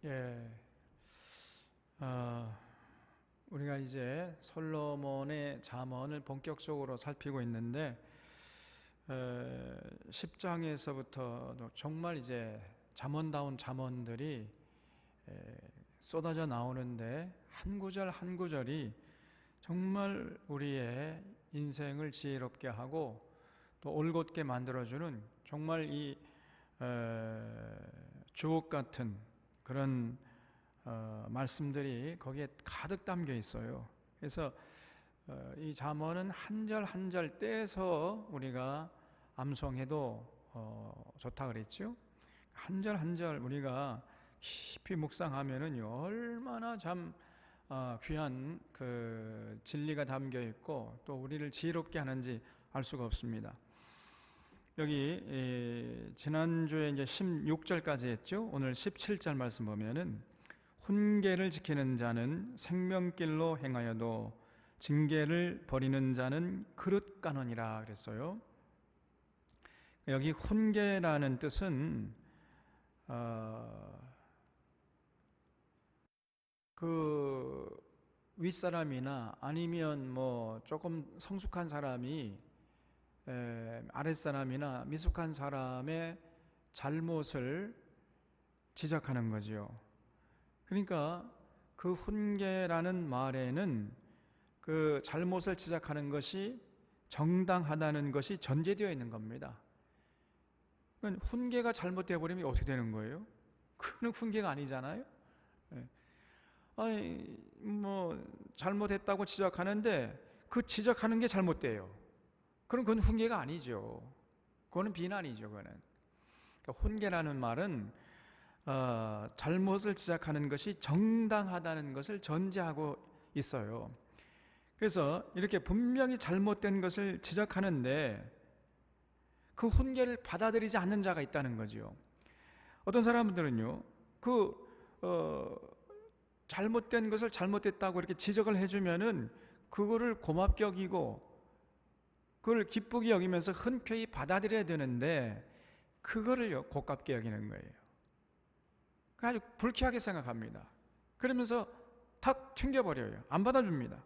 예, 어, 우리가 이제 솔로몬의 잠언을 본격적으로 살피고 있는데 10장에서부터 정말 이제 잠언다운 잠언들이 쏟아져 나오는데 한 구절 한 구절이 정말 우리의 인생을 지혜롭게 하고 또 올곧게 만들어주는 정말 이 주옥 같은 그런 말씀들이 거기에 가득 담겨 있어요. 그래서 이 잠언은 한 절 한 절 떼서 우리가 암송해도 좋다 그랬죠. 한 절 한 절 우리가 깊이 묵상하면은요 얼마나 참 귀한 그 진리가 담겨 있고 또 우리를 지혜롭게 하는지 알 수가 없습니다. 여기 지난주에 이제 16절까지 했죠. 오늘 17절 말씀 보면은 훈계를 지키는 자는 생명길로 행하여도 징계를 버리는 자는 그릇 가느니라 그랬어요. 여기 훈계라는 뜻은 그 윗사람이나 아니면 뭐 조금 성숙한 사람이 아랫사람이나 미숙한 사람의 잘못을 지적하는 거지요. 그러니까 그 훈계라는 말에는 그 잘못을 지적하는 것이 정당하다는 것이 전제되어 있는 겁니다. 그러니까 훈계가 잘못되어 버리면 어떻게 되는 거예요? 그건 훈계가 아니잖아요. 아니 뭐 잘못했다고 지적하는데 그 지적하는 게 잘못돼요. 그럼 그건 훈계가 아니죠. 그거는 비난이죠. 그거는. 그러니까 훈계라는 말은 잘못을 지적하는 것이 정당하다는 것을 전제하고 있어요. 그래서 이렇게 분명히 잘못된 것을 지적하는데 그 훈계를 받아들이지 않는 자가 있다는 거죠. 어떤 사람들은요, 잘못된 것을 잘못됐다고 이렇게 지적을 해주면은 그거를 고맙게 여기고 그걸 기쁘게 여기면서 흔쾌히 받아들여야 되는데 그거를요 고깝게 여기는 거예요. 아주 불쾌하게 생각합니다. 그러면서 탁 튕겨버려요. 안 받아줍니다.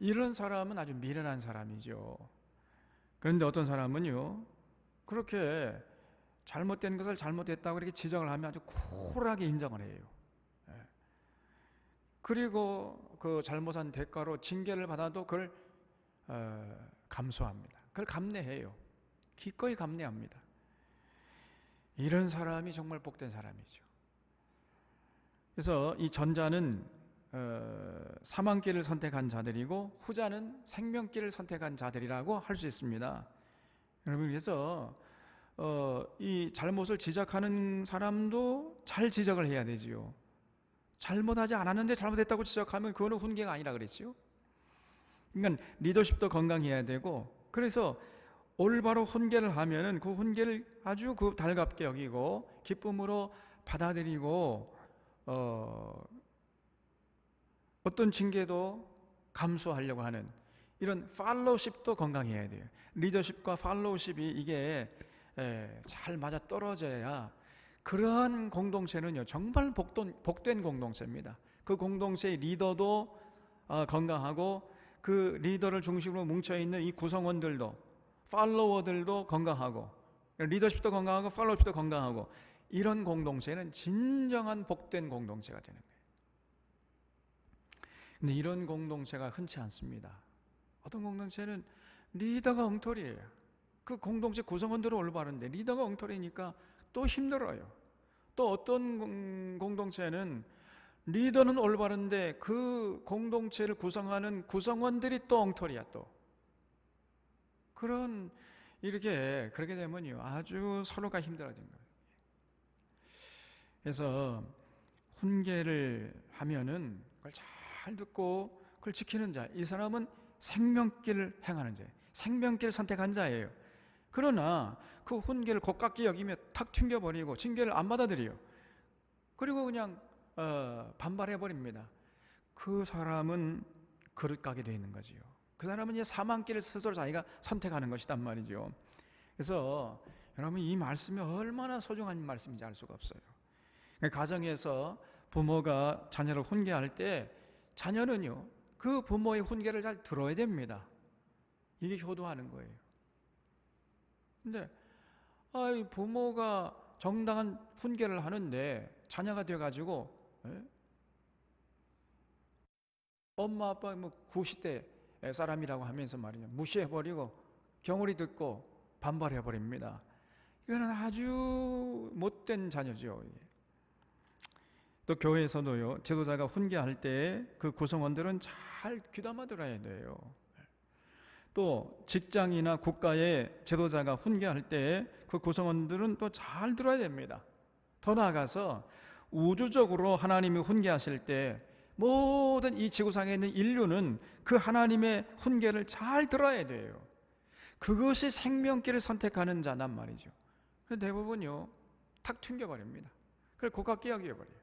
이런 사람은 아주 미련한 사람이죠. 그런데 어떤 사람은요 그렇게 잘못된 것을 잘못했다고 이렇게 지적을 하면 아주 쿨하게 인정을 해요. 그리고 그 잘못한 대가로 징계를 받아도 그걸 감수합니다. 그걸 감내해요. 기꺼이 감내합니다. 이런 사람이 정말 복된 사람이죠. 그래서 이 전자는 사망길을 선택한 자들이고 후자는 생명길을 선택한 자들이라고 할 수 있습니다. 여러분, 그래서 이 잘못을 지적하는 사람도 잘 지적을 해야 되지요. 잘못하지 않았는데 잘못했다고 지적하면 그거는 훈계가 아니라 그랬지요. 그러니까 리더십도 건강해야 되고, 그래서 올바로 훈계를 하면은 그 훈계를 아주 그 달갑게 여기고 기쁨으로 받아들이고 어떤 징계도 감수하려고 하는 이런 팔로우십도 건강해야 돼요. 리더십과 팔로우십이 이게 잘 맞아 떨어져야 그러한 공동체는요 정말 복된 공동체입니다. 그 공동체의 리더도 건강하고 그 리더를 중심으로 뭉쳐있는 이 구성원들도 팔로워들도 건강하고 리더십도 건강하고 팔로우십도 건강하고 이런 공동체는 진정한 복된 공동체가 되는 거예요. 근데 이런 공동체가 흔치 않습니다. 어떤 공동체는 리더가 엉터리예요. 그 공동체 구성원들은 올바른데 리더가 엉터리니까 또 힘들어요. 또 어떤 공동체는 리더는 올바른데 그 공동체를 구성하는 구성원들이 또 엉터리야 또. 그렇게 되면요 아주 서로가 힘들어진 거예요. 그래서 훈계를 하면은 그걸 잘 듣고 그걸 지키는 자, 이 사람은 생명길을 행하는 자예요. 생명길을 선택한 자예요. 그러나 그 훈계를 고깝게 여기며 탁 튕겨버리고 징계를 안 받아들여요. 그리고 그냥 반발해버립니다. 그 사람은 그릇 가게 되어 있는 거지요. 그 사람은 이제 사망길을 스스로 자기가 선택하는 것이단 말이죠. 그래서 여러분, 이 말씀이 얼마나 소중한 말씀인지 알 수가 없어요. 가정에서 부모가 자녀를 훈계할 때 자녀는요, 그 부모의 훈계를 잘 들어야 됩니다. 이게 효도하는 거예요. 근데 부모가 정당한 훈계를 하는데 자녀가 돼가지고 엄마 아빠 90대 사람이라고 하면서 말이죠, 무시해버리고 경홀히 듣고 반발해버립니다. 이거는 아주 못된 자녀죠. 또 교회에서도요, 지도자가 훈계할 때 그 구성원들은 잘 귀담아 들어야 돼요. 또 직장이나 국가의 지도자가 훈계할 때 그 구성원들은 또 잘 들어야 됩니다. 더 나아가서 우주적으로 하나님이 훈계하실 때 모든 이 지구상에 있는 인류는 그 하나님의 훈계를 잘 들어야 돼요. 그것이 생명길을 선택하는 자란 말이죠. 대부분요, 탁 튕겨버립니다. 그래서 고깝게 여겨버려요.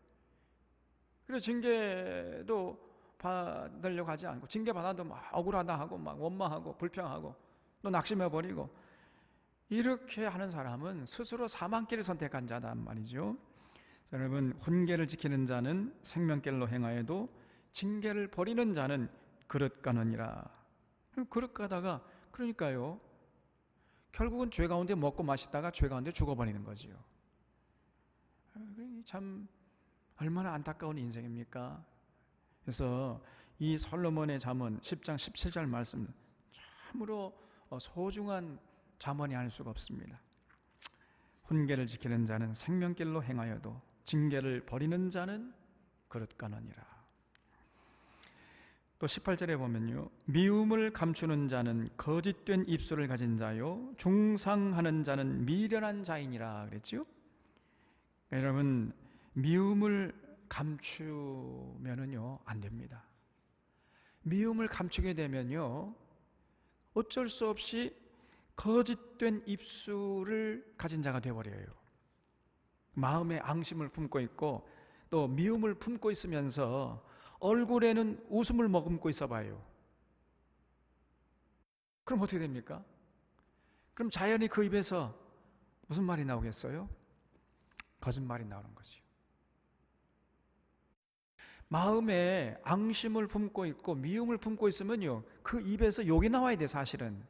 그래서 징계도 받으려고 하지 않고, 징계받아도 막 억울하다 하고 막 원망하고 불평하고 또 낙심해버리고, 이렇게 하는 사람은 스스로 사망길을 선택한 자단 말이죠. 여러분, 훈계를 지키는 자는 생명길로 행하여도 징계를 버리는 자는 그릇 가느니라. 그릇 가다가, 그러니까요, 결국은 죄 가운데 먹고 마시다가 죄 가운데 죽어버리는 거지요. 참 얼마나 안타까운 인생입니까? 그래서 이 솔로몬의 잠언 10장 17절 말씀, 참으로 소중한 잠언이 아닐 수가 없습니다. 훈계를 지키는 자는 생명길로 행하여도 징계를 버리는 자는 그릇 가느니라. 또 18절에 보면요, 미움을 감추는 자는 거짓된 입술을 가진 자요, 중상하는 자는 미련한 자이니라 그랬죠. 여러분, 미움을 감추면은요 안 됩니다. 미움을 감추게 되면요, 어쩔 수 없이 거짓된 입술을 가진 자가 되어버려요. 마음에 앙심을 품고 있고 또 미움을 품고 있으면서 얼굴에는 웃음을 머금고 있어봐요. 그럼 어떻게 됩니까? 그럼 자연히 그 입에서 무슨 말이 나오겠어요? 거짓말이 나오는 거죠. 마음에 앙심을 품고 있고 미움을 품고 있으면요, 그 입에서 욕이 나와야 돼. 사실은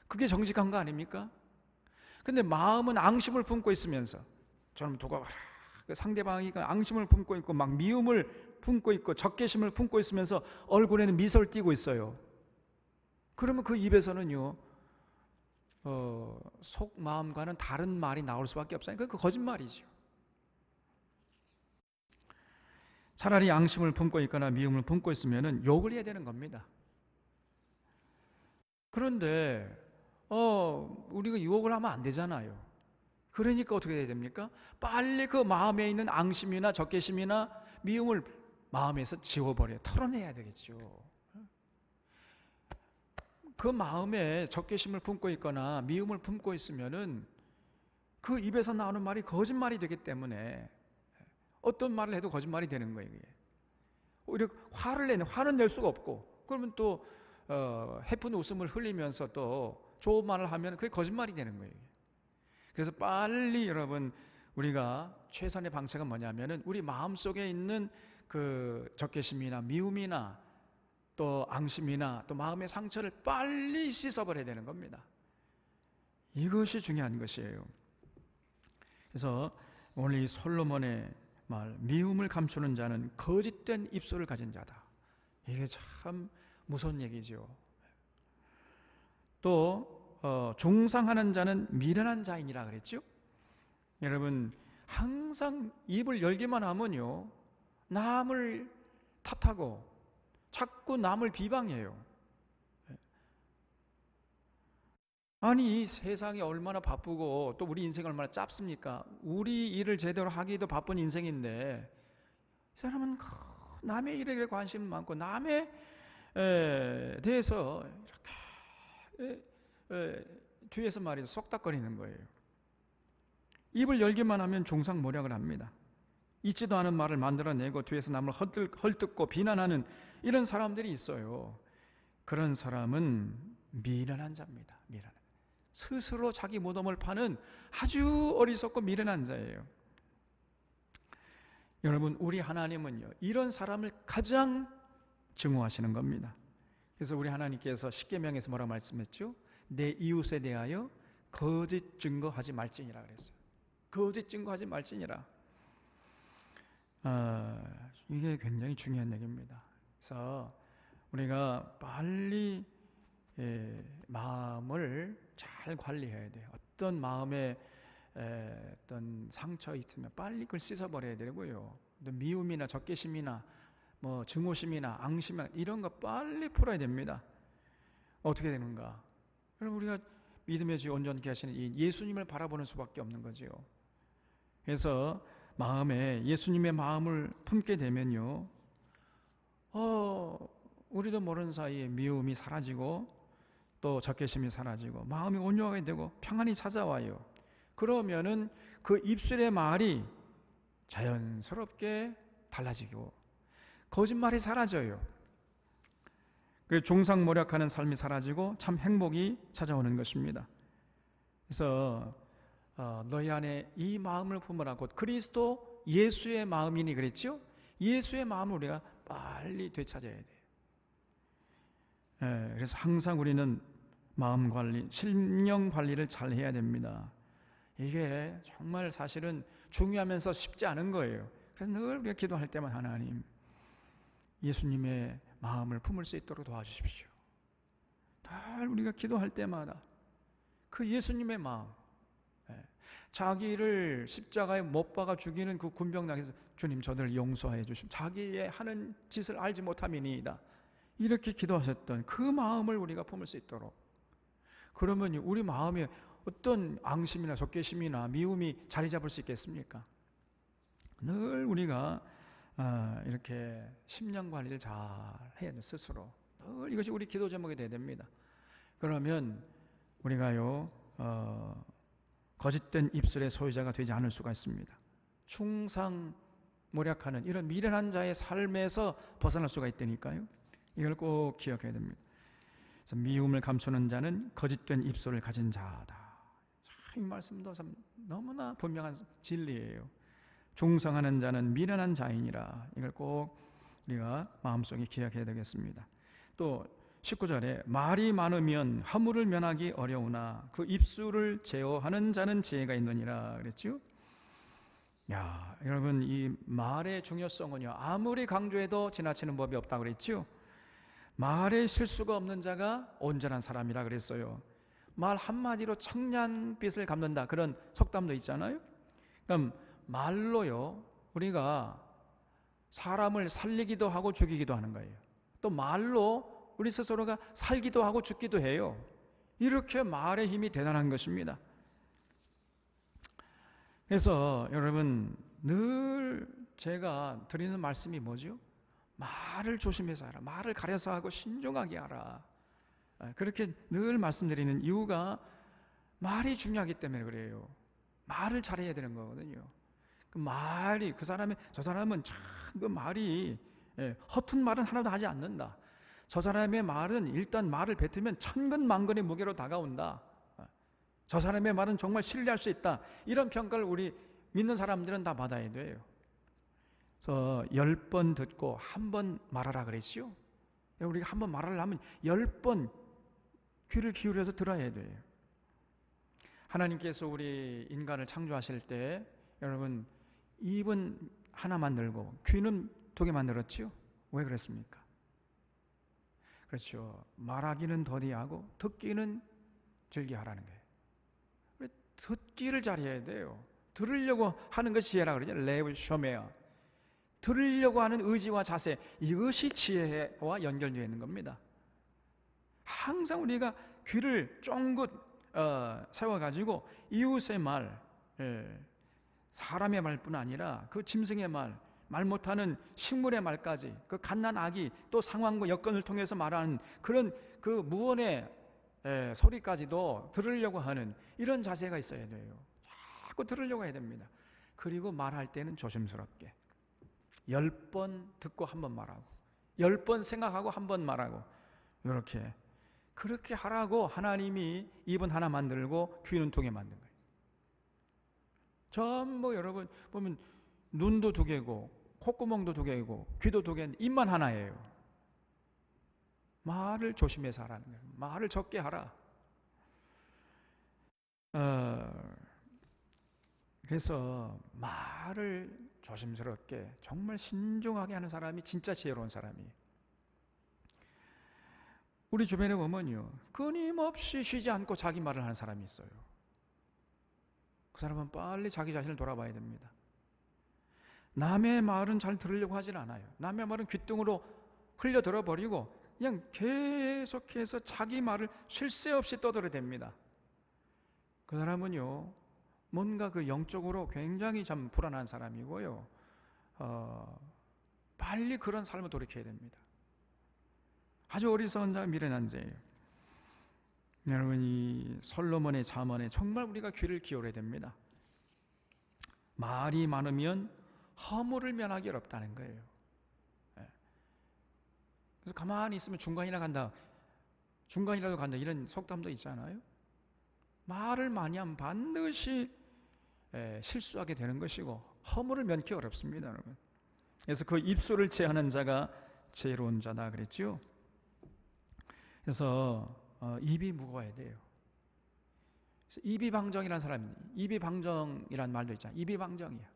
그게 정직한 거 아닙니까? 근데 마음은 앙심을 품고 있으면서, 저는 두고 봐라, 그 상대방이 앙심을 품고 있고 막 미움을 품고 있고 적개심을 품고 있으면서 얼굴에는 미소를 띠고 있어요. 그러면 그 입에서는요, 속 마음과는 다른 말이 나올 수밖에 없어요. 그 거짓말이죠. 차라리 앙심을 품고 있거나 미움을 품고 있으면은 욕을 해야 되는 겁니다. 그런데 우리가 유혹을 하면 안 되잖아요. 그러니까 어떻게 해야 됩니까? 빨리 그 마음에 있는 앙심이나 적개심이나 미움을 마음에서 지워버려요. 털어내야 되겠죠. 그 마음에 적개심을 품고 있거나 미움을 품고 있으면은 그 입에서 나오는 말이 거짓말이 되기 때문에 어떤 말을 해도 거짓말이 되는 거예요. 오히려 화는 낼 수가 없고, 그러면 또 해픈 웃음을 흘리면서 또 좋은 말을 하면 그게 거짓말이 되는 거예요. 그래서 빨리 여러분, 우리가 최선의 방책은 뭐냐면은 우리 마음속에 있는 그 적개심이나 미움이나 또 앙심이나 또 마음의 상처를 빨리 씻어버려야 되는 겁니다. 이것이 중요한 것이에요. 그래서 오늘 이 솔로몬의 말, 미움을 감추는 자는 거짓된 입술을 가진 자다. 이게 참 무서운 얘기죠. 또 중상하는 자는 미련한 자이니라 그랬죠. 여러분, 항상 입을 열기만 하면요, 남을 탓하고 자꾸 남을 비방해요. 아니, 이 세상이 얼마나 바쁘고 또 우리 인생이 얼마나 짧습니까? 우리 일을 제대로 하기도 바쁜 인생인데, 이 사람은 남의 일에 관심 많고 남의 대해서 이렇게 뒤에서 말이죠, 쏙닥거리는 거예요. 입을 열기만 하면 중상모략을 합니다. 있지도 않은 말을 만들어내고 뒤에서 남을 헐뜯고 비난하는 이런 사람들이 있어요. 그런 사람은 미련한 자입니다. 미련한. 스스로 자기 무덤을 파는 아주 어리석고 미련한 자예요. 여러분, 우리 하나님은요, 이런 사람을 가장 증오하시는 겁니다. 그래서 우리 하나님께서 십계명에서 뭐라고 말씀했죠? 내 이웃에 대하여 거짓 증거하지 말지니라 그랬어요. 거짓 증거하지 말지니라. 이게 굉장히 중요한 얘기입니다. 그래서 우리가 빨리 마음을 잘 관리해야 돼요. 어떤 마음에 어떤 상처 있으면 빨리 그걸 씻어버려야 되고요. 미움이나 적개심이나 뭐 증오심이나 앙심 이런 거 빨리 풀어야 됩니다. 어떻게 되는가? 여러분, 우리가 믿음의 주 온전케 하시는 이 예수님을 바라보는 수밖에 없는 거죠. 그래서 마음에 예수님의 마음을 품게 되면요, 우리도 모르는 사이에 미움이 사라지고 또 적개심이 사라지고 마음이 온유하게 되고 평안이 찾아와요. 그러면은 그 입술의 말이 자연스럽게 달라지고 거짓말이 사라져요. 그래서 중상모략하는 삶이 사라지고 참 행복이 찾아오는 것입니다. 그래서 너희 안에 이 마음을 품으라. 곧 그리스도 예수의 마음이니 그랬죠? 예수의 마음을 우리가 빨리 되찾아야 돼요. 그래서 항상 우리는 마음 관리, 심령 관리를 잘 해야 됩니다. 이게 정말 사실은 중요하면서 쉽지 않은 거예요. 그래서 늘 우리가 기도할 때만 하나님, 예수님의 마음을 품을 수 있도록 도와주십시오. 늘 우리가 기도할 때마다 그 예수님의 마음, 자기를 십자가에 못 박아 죽이는 그 군병당에서 주님 저들을 용서해 주십시오. 자기의 하는 짓을 알지 못함이니이다. 이렇게 기도하셨던 그 마음을 우리가 품을 수 있도록. 그러면 우리 마음에 어떤 앙심이나 적개심이나 미움이 자리 잡을 수 있겠습니까? 늘 우리가 이렇게 심령 관리를 잘 해야 돼요. 스스로 늘 이것이 우리 기도 제목이 되어야 됩니다. 그러면 우리가요 거짓된 입술의 소유자가 되지 않을 수가 있습니다. 충상모략하는 이런 미련한 자의 삶에서 벗어날 수가 있다니까요. 이걸 꼭 기억해야 됩니다. 그래서 미움을 감추는 자는 거짓된 입술을 가진 자다. 이 말씀도 참 너무나 분명한 진리예요. 중성하는 자는 미련한 자이니라. 이걸 꼭 우리가 마음속에 기억해야 되겠습니다. 또 19절에 말이 많으면 허물을 면하기 어려우나 그 입술을 제어하는 자는 지혜가 있느니라 그랬죠. 야, 여러분, 이 말의 중요성은요, 아무리 강조해도 지나치는 법이 없다고 그랬죠. 말에 실수가 없는 자가 온전한 사람이라 그랬어요. 말 한마디로 청량빛을 갚는다, 그런 속담도 있잖아요. 그럼 말로요, 우리가 사람을 살리기도 하고 죽이기도 하는 거예요. 또 말로 우리 스스로가 살기도 하고 죽기도 해요. 이렇게 말의 힘이 대단한 것입니다. 그래서 여러분, 늘 제가 드리는 말씀이 뭐죠? 말을 조심해서 하라. 말을 가려서 하고 신중하게 하라. 그렇게 늘 말씀드리는 이유가 말이 중요하기 때문에 그래요. 말을 잘해야 되는 거거든요. 그 말이 저 사람은 참 그 말이 허튼 말은 하나도 하지 않는다. 저 사람의 말은 일단 말을 뱉으면 천근만근의 무게로 다가온다. 저 사람의 말은 정말 신뢰할 수 있다. 이런 평가를 우리 믿는 사람들은 다 받아야 돼요. 그래서 10번 듣고 한 번 말하라 그랬죠. 우리가 한 번 말하려면 10번 귀를 기울여서 들어야 돼요. 하나님께서 우리 인간을 창조하실 때 여러분 입은 하나 만들고 귀는 2개 만들었죠. 왜 그랬습니까? 그렇죠. 말하기는 더디하고 듣기는 즐겨하라는 거예요. 듣기를 잘해야 돼요. 들으려고 하는 것이 지혜라 그러죠. 레브 쇼메어. 들으려고 하는 의지와 자세, 이것이 지혜와 연결되어 있는 겁니다. 항상 우리가 귀를 쫑긋 세워가지고 이웃의 말, 사람의 말뿐 아니라 그 짐승의 말 못하는 식물의 말까지, 그 갓난 아기, 또 상황과 여건을 통해서 말하는 그런 그 무언의 소리까지도 들으려고 하는 이런 자세가 있어야 돼요. 자꾸 들으려고 해야 됩니다. 그리고 말할 때는 조심스럽게 10번 듣고 한 번 말하고 10번 생각하고 한 번 말하고, 이렇게 그렇게 하라고 하나님이 입은 하나 만들고 귀는 두 개 만든 거예요. 전부 여러분 보면 눈도 두 개고 콧구멍도 두 개고 귀도 두 개인데 입만 하나예요. 말을 조심해서 하라는 거예요. 말을 적게 하라. 그래서 말을 조심스럽게 정말 신중하게 하는 사람이 진짜 지혜로운 사람이에요. 우리 주변에 보면요, 끊임없이 쉬지 않고 자기 말을 하는 사람이 있어요. 그 사람은 빨리 자기 자신을 돌아봐야 됩니다. 남의 말은 잘 들으려고 하질 않아요. 남의 말은 귓등으로 흘려 들어버리고 그냥 계속해서 자기 말을 쉴 새 없이 떠들어댑니다. 그 사람은요, 뭔가 그 영적으로 굉장히 참 불안한 사람이고요, 빨리 그런 삶을 돌이켜야 됩니다. 아주 어리석은 자, 미련한 자예요. 여러분, 이 솔로몬의 잠언에 정말 우리가 귀를 기울여야 됩니다. 말이 많으면 허물을 면하기 어렵다는 거예요. 그래서 가만히 있으면 중간이라도 간다 이런 속담도 있잖아요. 말을 많이 하면 반드시 실수하게 되는 것이고 허물을 면기 어렵습니다, 여러분. 그래서 그 입술을 제하는 자가 지혜로운 자다 그랬죠. 그래서 입이 무거워야 돼요. 이비방정이라는 사람이, 이비방정이라는 말도 있잖아요. 이비방정이야.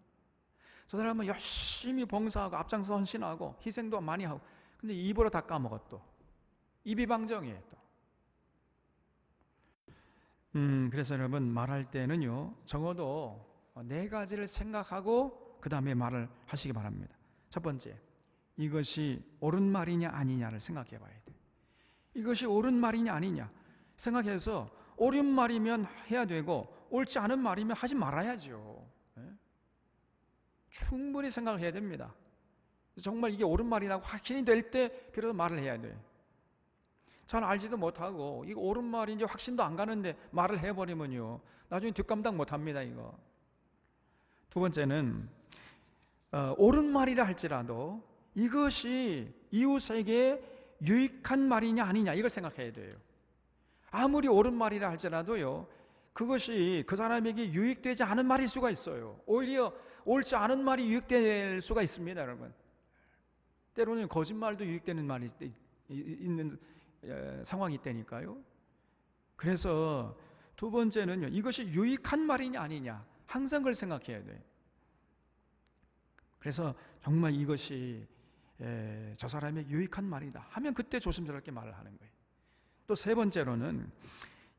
저 사람은 열심히 봉사하고 앞장서 헌신하고 희생도 많이 하고, 근데 입으로 다 까먹어 또. 이비방정이에요 또. 그래서 여러분, 말할 때는요, 적어도 네 가지를 생각하고 그 다음에 말을 하시기 바랍니다. 첫 번째, 이것이 옳은 말이냐 아니냐를 생각해 봐야 돼요. 이것이 옳은 말이냐 아니냐 생각해서 옳은 말이면 해야 되고 옳지 않은 말이면 하지 말아야죠. 충분히 생각해야 됩니다. 정말 이게 옳은 말이라고 확신이 될 때 비로소 말을 해야 돼요. 잘 알지도 못하고 이거 옳은 말인지 확신도 안 가는데 말을 해버리면요, 나중에 뒷감당 못합니다. 이거. 두 번째는 옳은 말이라 할지라도 이것이 이웃에게 유익한 말이냐 아니냐 이걸 생각해야 돼요. 아무리 옳은 말이라 할지라도요, 그것이 그 사람에게 유익되지 않은 말일 수가 있어요. 오히려 옳지 않은 말이 유익될 수가 있습니다, 여러분. 때로는 거짓말도 유익되는 말이 있는 상황이 있다니까요. 그래서 두 번째는요, 이것이 유익한 말이냐 아니냐 항상 그걸 생각해야 돼요. 그래서 정말 이것이 저 사람에게 유익한 말이다 하면 그때 조심스럽게 말을 하는 거예요. 또 세 번째로는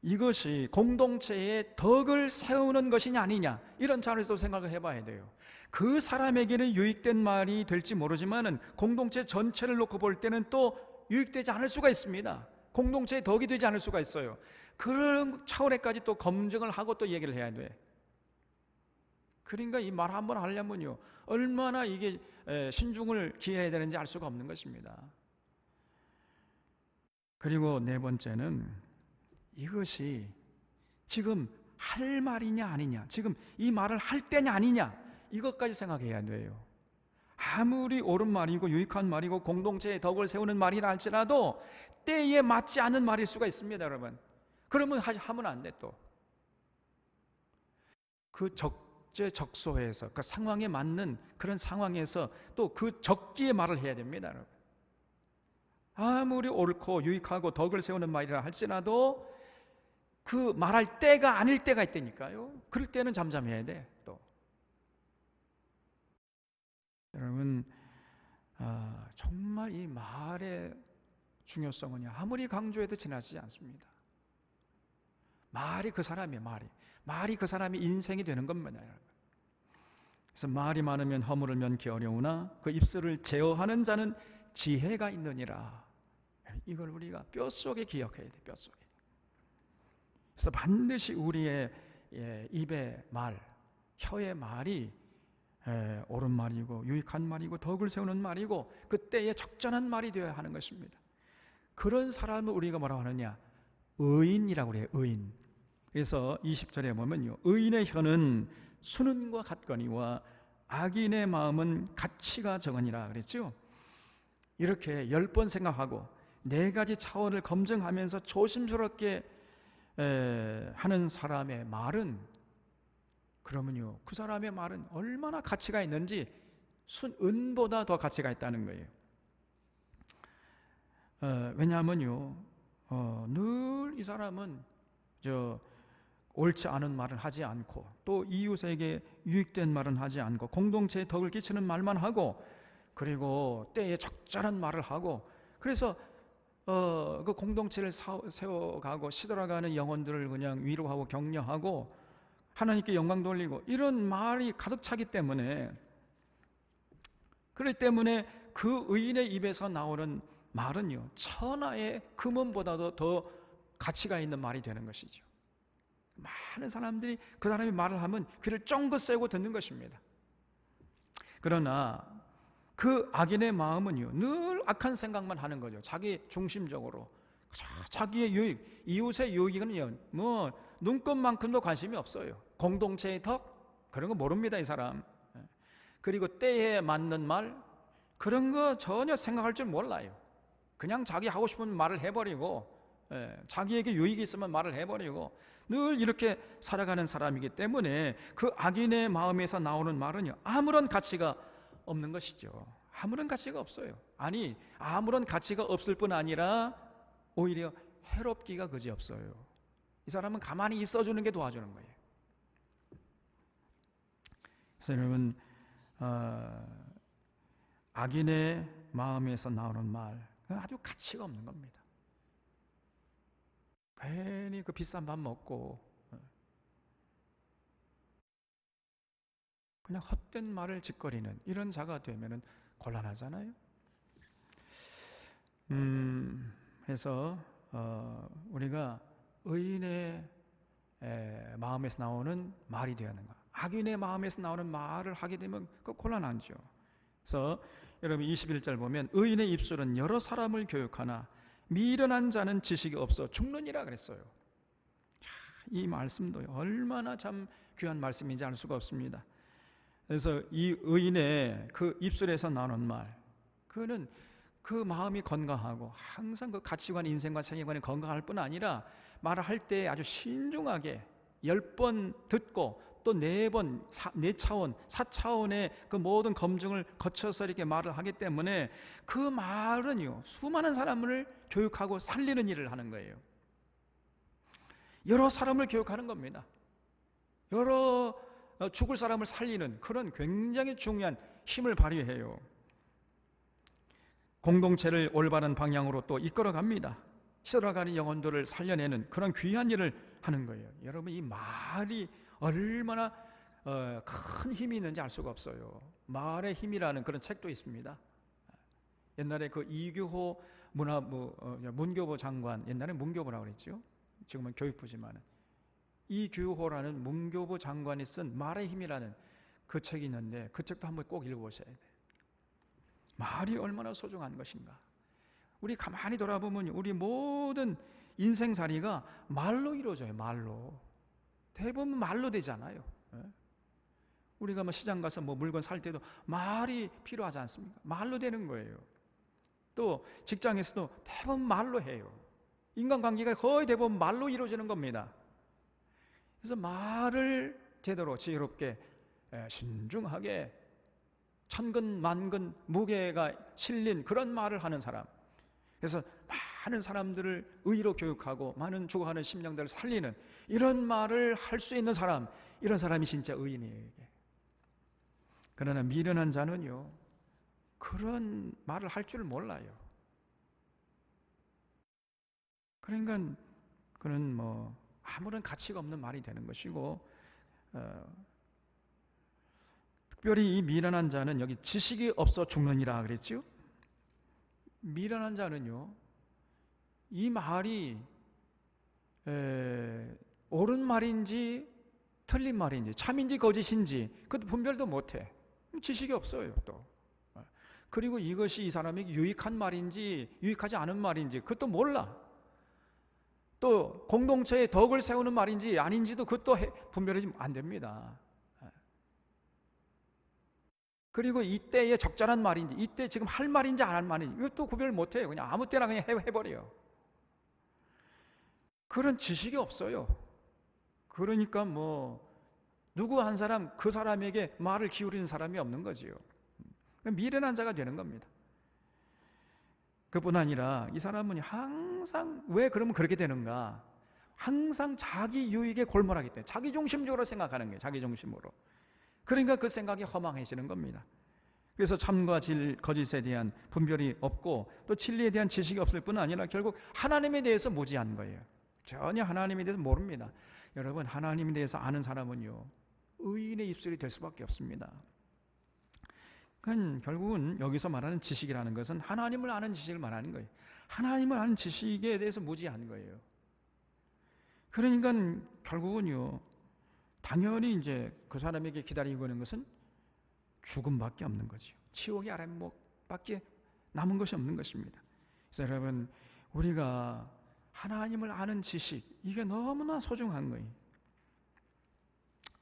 이것이 공동체의 덕을 세우는 것이냐 아니냐 이런 차원에서 생각을 해봐야 돼요. 그 사람에게는 유익된 말이 될지 모르지만은 공동체 전체를 놓고 볼 때는 또 유익되지 않을 수가 있습니다. 공동체의 덕이 되지 않을 수가 있어요. 그런 차원에까지 또 검증을 하고 또 얘기를 해야 돼. 그러니까 이 말 한번 하려면요, 얼마나 이게 신중을 기해야 되는지 알 수가 없는 것입니다. 그리고 네 번째는 이것이 지금 할 말이냐 아니냐, 지금 이 말을 할 때냐 아니냐 이것까지 생각해야 돼요. 아무리 옳은 말이고 유익한 말이고 공동체의 덕을 세우는 말이라 할지라도 때에 맞지 않는 말일 수가 있습니다, 여러분. 그러면 하면 안 돼. 또 그 적재적소에서 그 상황에 맞는 그런 상황에서 또 그 적기에 말을 해야 됩니다, 여러분. 아무리 옳고 유익하고 덕을 세우는 말이라 할지라도 그 말할 때가 아닐 때가 있다니까요. 그럴 때는 잠잠해야 돼. 또 여러분, 정말 이 말의 중요성은 아무리 강조해도 지나치지 않습니다. 말이 그 사람의 말이 그 사람의 인생이 되는 겁니다, 여러분. 그래서 말이 많으면 허물을 면기 어려우나 그 입술을 제어하는 자는 지혜가 있느니라. 이걸 우리가 뼛속에 기억해야 돼, 뼛속에. 그래서 반드시 우리의 입의 말, 혀의 말이 옳은 말이고 유익한 말이고 덕을 세우는 말이고 그때에 적절한 말이 되어야 하는 것입니다. 그런 사람을 우리가 뭐라고 하느냐? 의인이라고 그래요, 의인. 그래서 20절에 보면요, 의인의 혀는 수는과 같거니와 악인의 마음은 가치가 적으니라 그랬죠. 이렇게 10번 생각하고 네 가지 차원을 검증하면서 조심스럽게 하는 사람의 말은, 그러면요, 그 사람의 말은 얼마나 가치가 있는지 은보다 더 가치가 있다는 거예요. 왜냐하면요, 늘 이 사람은 옳지 않은 말은 하지 않고, 또 이웃에게 유익된 말은 하지 않고, 공동체에 덕을 끼치는 말만 하고, 그리고 때에 적절한 말을 하고, 그래서 그 공동체를 세워가고 시들어가는 영혼들을 그냥 위로하고 격려하고 하나님께 영광 돌리고, 이런 말이 가득 차기 때문에, 그렇기 때문에 그 의인의 입에서 나오는 말은요, 천하의 금은보다도 더 가치가 있는 말이 되는 것이죠. 많은 사람들이 그 사람이 말을 하면 귀를 쫑긋 세우고 듣는 것입니다. 그러나 그 악인의 마음은요, 늘 악한 생각만 하는 거죠. 자기 중심적으로 자기의 유익, 이웃의 유익은요, 뭐 눈꽃만큼도 관심이 없어요. 공동체의 덕, 그런 거 모릅니다, 이 사람. 그리고 때에 맞는 말, 그런 거 전혀 생각할 줄 몰라요. 그냥 자기 하고 싶은 말을 해버리고, 자기에게 유익이 있으면 말을 해버리고, 늘 이렇게 살아가는 사람이기 때문에 그 악인의 마음에서 나오는 말은요, 아무런 가치가 없는 것이죠. 아무런 가치가 없어요. 아니, 아무런 가치가 없을 뿐 아니라 오히려 해롭기가 그지없어요. 이 사람은 가만히 있어주는 게 도와주는 거예요. 그래서 여러분, 악인의 마음에서 나오는 말, 그건 아주 가치가 없는 겁니다. 괜히 그 비싼 밥 먹고 그냥 헛된 말을 짓거리는 이런 자가 되면은 곤란하잖아요. 그래서 우리가 의인의 마음에서 나오는 말이 되어야 하는 거, 악인의 마음에서 나오는 말을 하게 되면 그 곤란하죠. 그래서 여러분 21절 보면, 의인의 입술은 여러 사람을 교육하나 미련한 자는 지식이 없어 죽느니라 그랬어요. 이 말씀도 얼마나 참 귀한 말씀인지 알 수가 없습니다. 그래서 이 의인의 그 입술에서 나오는 말, 그는 그 마음이 건강하고 항상 그 가치관, 인생과 세계관이 건강할 뿐 아니라 말을 할 때 아주 신중하게 10번 듣고 또 4번, 4차원, 4차원의 그 모든 검증을 거쳐서 이렇게 말을 하기 때문에 그 말은요, 수많은 사람을 교육하고 살리는 일을 하는 거예요. 여러 사람을 교육하는 겁니다. 여러 죽을 사람을 살리는 그런 굉장히 중요한 힘을 발휘해요. 공동체를 올바른 방향으로 또 이끌어갑니다. 시들어가는 영혼들을 살려내는 그런 귀한 일을 하는 거예요. 여러분, 이 말이 얼마나 큰 힘이 있는지 알 수가 없어요. 말의 힘이라는 그런 책도 있습니다. 옛날에 그 이규호 문교부 장관, 옛날에 문교부라고 그랬죠. 지금은 교육부지만, 이규호라는 문교부 장관이 쓴 말의 힘이라는 그 책이 있는데, 그 책도 한번 꼭 읽어보셔야 돼요. 말이 얼마나 소중한 것인가. 우리 가만히 돌아보면 우리 모든 인생살이가 말로 이루어져요. 말로. 대부분 말로 되잖아요. 우리가 시장 가서 물건 살 때도 말이 필요하지 않습니까? 말로 되는 거예요. 또 직장에서도 대부분 말로 해요. 인간관계가 거의 대부분 말로 이루어지는 겁니다. 그래서 말을 제대로 지혜롭게 신중하게 천근 만근 무게가 실린 그런 말을 하는 사람, 그래서 많은 사람들을 의로 교육하고 많은 죽어가는 심령들을 살리는 이런 말을 할 수 있는 사람, 이런 사람이 진짜 의인이에요. 그러나 미련한 자는요, 그런 말을 할 줄 몰라요. 그러니까 그는 아무런 가치가 없는 말이 되는 것이고, 특별히 이 미련한 자는 여기 지식이 없어 죽느니라 그랬죠. 미련한 자는요, 이 말이 옳은 말인지 틀린 말인지 참인지 거짓인지 그것도 분별도 못해. 지식이 없어요. 또 그리고 이것이 이 사람에게 유익한 말인지 유익하지 않은 말인지 그것도 몰라. 또 공동체의 덕을 세우는 말인지 아닌지도 그것도 분별이 안 됩니다. 그리고 이때의 적절한 말인지, 이때 지금 할 말인지 안 할 말인지 이것도 구별을 못해요. 그냥 아무 때나 그냥 해버려요. 그런 지식이 없어요. 그러니까 누구 한 사람, 그 사람에게 말을 기울이는 사람이 없는 거지요. 미련한 자가 되는 겁니다. 그뿐 아니라 이 사람은 항상, 왜 그러면 그렇게 되는가? 항상 자기 유익에 골몰하기 때문에 자기 중심적으로 생각하는 거예요. 자기 중심으로. 그러니까 그 생각이 허망해지는 겁니다. 그래서 참과 거짓에 대한 분별이 없고 또 진리에 대한 지식이 없을 뿐 아니라 결국 하나님에 대해서 무지한 거예요. 전혀 하나님에 대해서 모릅니다. 여러분, 하나님에 대해서 아는 사람은요, 의인의 입술이 될 수밖에 없습니다. 그러니까 결국은 여기서 말하는 지식이라는 것은 하나님을 아는 지식을 말하는 거예요. 하나님을 아는 지식에 대해서 무지한 거예요. 그러니까 결국은요, 당연히 이제 그 사람에게 기다리고 있는 것은 죽음밖에 없는 거죠. 지옥의 아랫목밖에 남은 것이 없는 것입니다. 그래서 여러분, 우리가 하나님을 아는 지식, 이게 너무나 소중한 거예요.